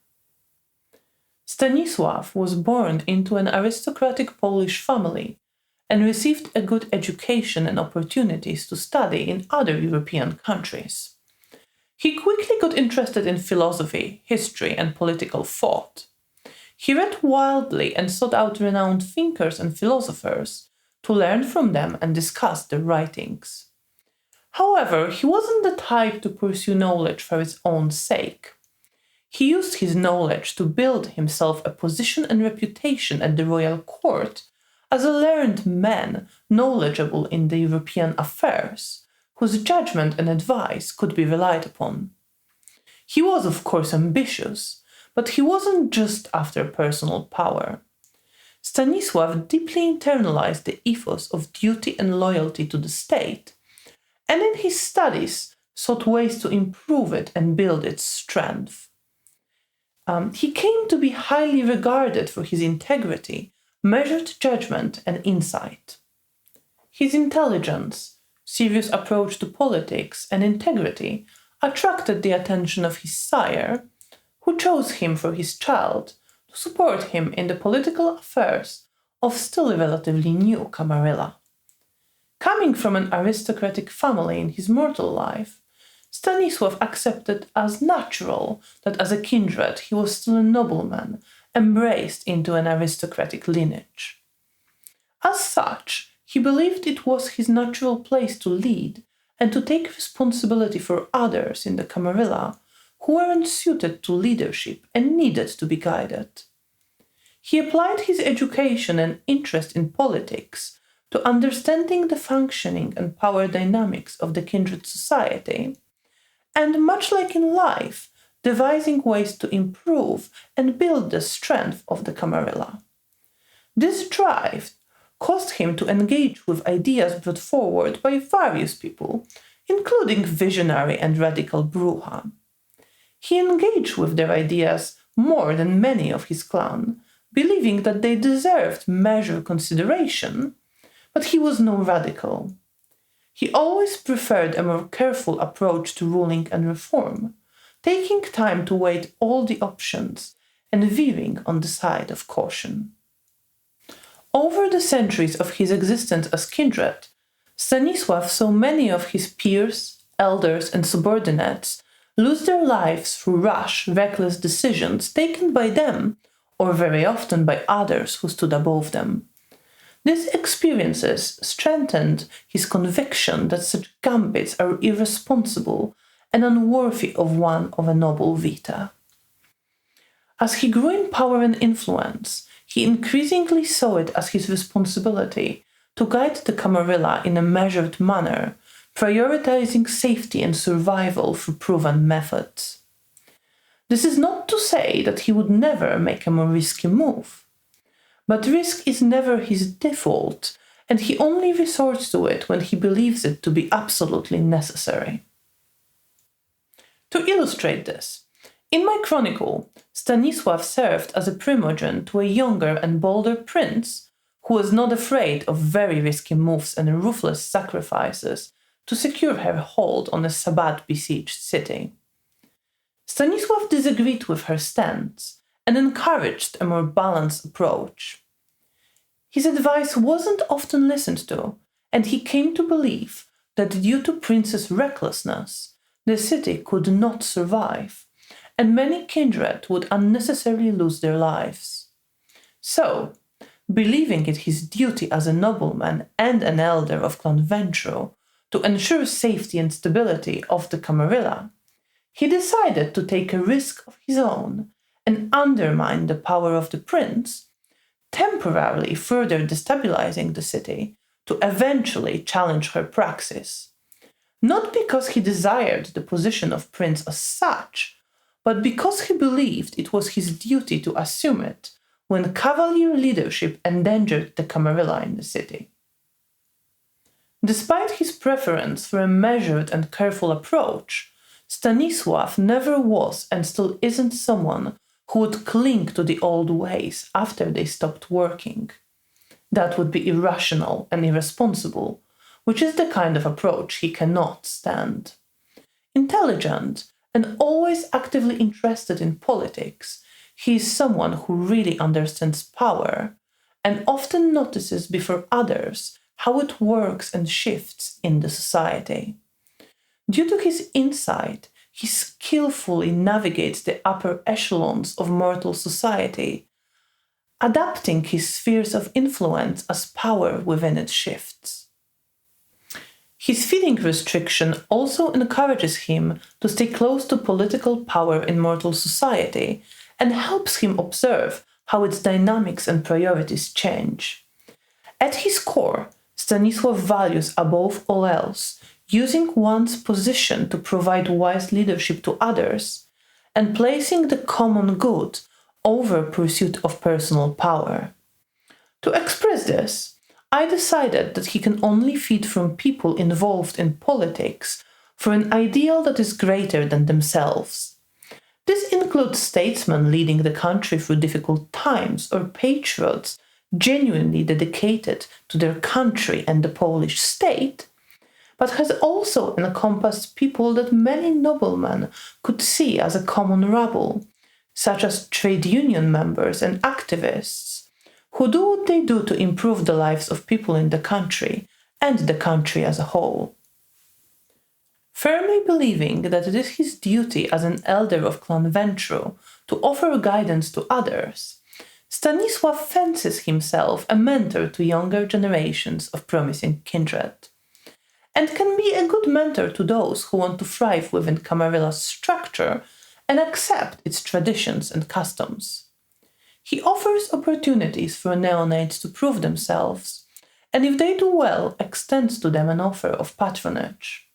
Stanisław was born into an aristocratic Polish family and received a good education and opportunities to study in other European countries. He quickly got interested in philosophy, history, and political thought. He read wildly and sought out renowned thinkers and philosophers to learn from them and discuss their writings. However, he wasn't the type to pursue knowledge for its own sake. He used his knowledge to build himself a position and reputation at the royal court as a learned man knowledgeable in the European affairs, whose judgment and advice could be relied upon. He was, of course, ambitious, but he wasn't just after personal power. Stanisław deeply internalized the ethos of duty and loyalty to the state, and in his studies sought ways to improve it and build its strength. He came to be highly regarded for his integrity, measured judgment, and insight. His intelligence, serious approach to politics, and integrity attracted the attention of his sire, who chose him for his child to support him in the political affairs of still relatively new Camarilla. Coming from an aristocratic family in his mortal life, Stanisław accepted as natural that as a kindred he was still a nobleman, embraced into an aristocratic lineage. As such, he believed it was his natural place to lead and to take responsibility for others in the Camarilla who weren't suited to leadership and needed to be guided. He applied his education and interest in politics to understanding the functioning and power dynamics of the kindred society, and much like in life, devising ways to improve and build the strength of the Camarilla. This drive caused him to engage with ideas brought forward by various people, including visionary and radical Bruja. He engaged with their ideas more than many of his clan, believing that they deserved measured consideration, but he was no radical. He always preferred a more careful approach to ruling and reform, taking time to weigh all the options and veering on the side of caution. Over the centuries of his existence as Kindred, Stanisław saw many of his peers, elders, and subordinates lose their lives through rash, reckless decisions taken by them, or very often by others who stood above them. These experiences strengthened his conviction that such gambits are irresponsible and unworthy of one of a noble vita. As he grew in power and influence, he increasingly saw it as his responsibility to guide the Camarilla in a measured manner, prioritizing safety and survival through proven methods. This is not to say that he would never make a more risky move, but risk is never his default, and he only resorts to it when he believes it to be absolutely necessary. To illustrate this, in my chronicle, Stanisław served as a primogenitor to a younger and bolder prince who was not afraid of very risky moves and ruthless sacrifices to secure her hold on a Sabbat-besieged city. Stanisław disagreed with her stance and encouraged a more balanced approach. His advice wasn't often listened to, and he came to believe that due to Prince's recklessness, the city could not survive, and many kindred would unnecessarily lose their lives. So, believing it his duty as a nobleman and an elder of Clan Ventrue to ensure safety and stability of the Camarilla, he decided to take a risk of his own and undermine the power of the prince, temporarily further destabilizing the city to eventually challenge her praxis. Not because he desired the position of prince as such, but because he believed it was his duty to assume it when cavalier leadership endangered the Camarilla in the city. Despite his preference for a measured and careful approach, Stanisław never was and still isn't someone who would cling to the old ways after they stopped working. That would be irrational and irresponsible, which is the kind of approach he cannot stand. Intelligent and always actively interested in politics, he is someone who really understands power and often notices before others how it works and shifts in the society. Due to his insight, he skillfully navigates the upper echelons of mortal society, adapting his spheres of influence as power within it shifts. His feeding restriction also encourages him to stay close to political power in mortal society and helps him observe how its dynamics and priorities change. At his core, Stanisław values above all else using one's position to provide wise leadership to others and placing the common good over pursuit of personal power. To express this, I decided that he can only feed from people involved in politics for an ideal that is greater than themselves. This includes statesmen leading the country through difficult times or patriots genuinely dedicated to their country and the Polish state, but has also encompassed people that many noblemen could see as a common rabble, such as trade union members and activists, who do what they do to improve the lives of people in the country and the country as a whole. Firmly believing that it is his duty as an elder of Clan Ventrue to offer guidance to others, Stanisław fancies himself a mentor to younger generations of promising kindred, and can be a good mentor to those who want to thrive within Camarilla's structure and accept its traditions and customs. He offers opportunities for neonates to prove themselves, and if they do well, extends to them an offer of patronage.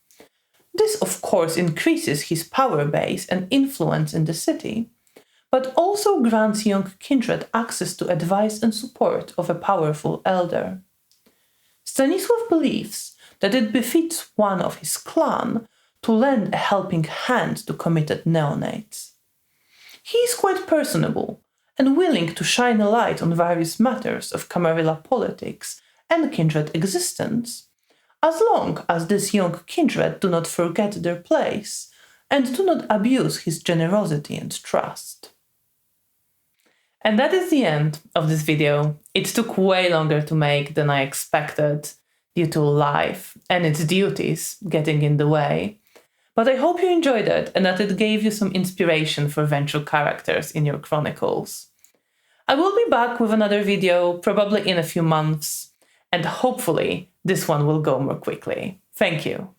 This, of course, increases his power base and influence in the city, but also grants young kindred access to advice and support of a powerful elder. Stanisław believes that it befits one of his clan to lend a helping hand to committed neonates. He is quite personable and willing to shine a light on various matters of Camarilla politics and Kindred existence, as long as this young Kindred do not forget their place and do not abuse his generosity and trust. And that is the end of this video. It took way longer to make than I expected, due to life and its duties getting in the way. But I hope you enjoyed it and that it gave you some inspiration for Ventrue characters in your chronicles. I will be back with another video, probably in a few months, and hopefully this one will go more quickly. Thank you.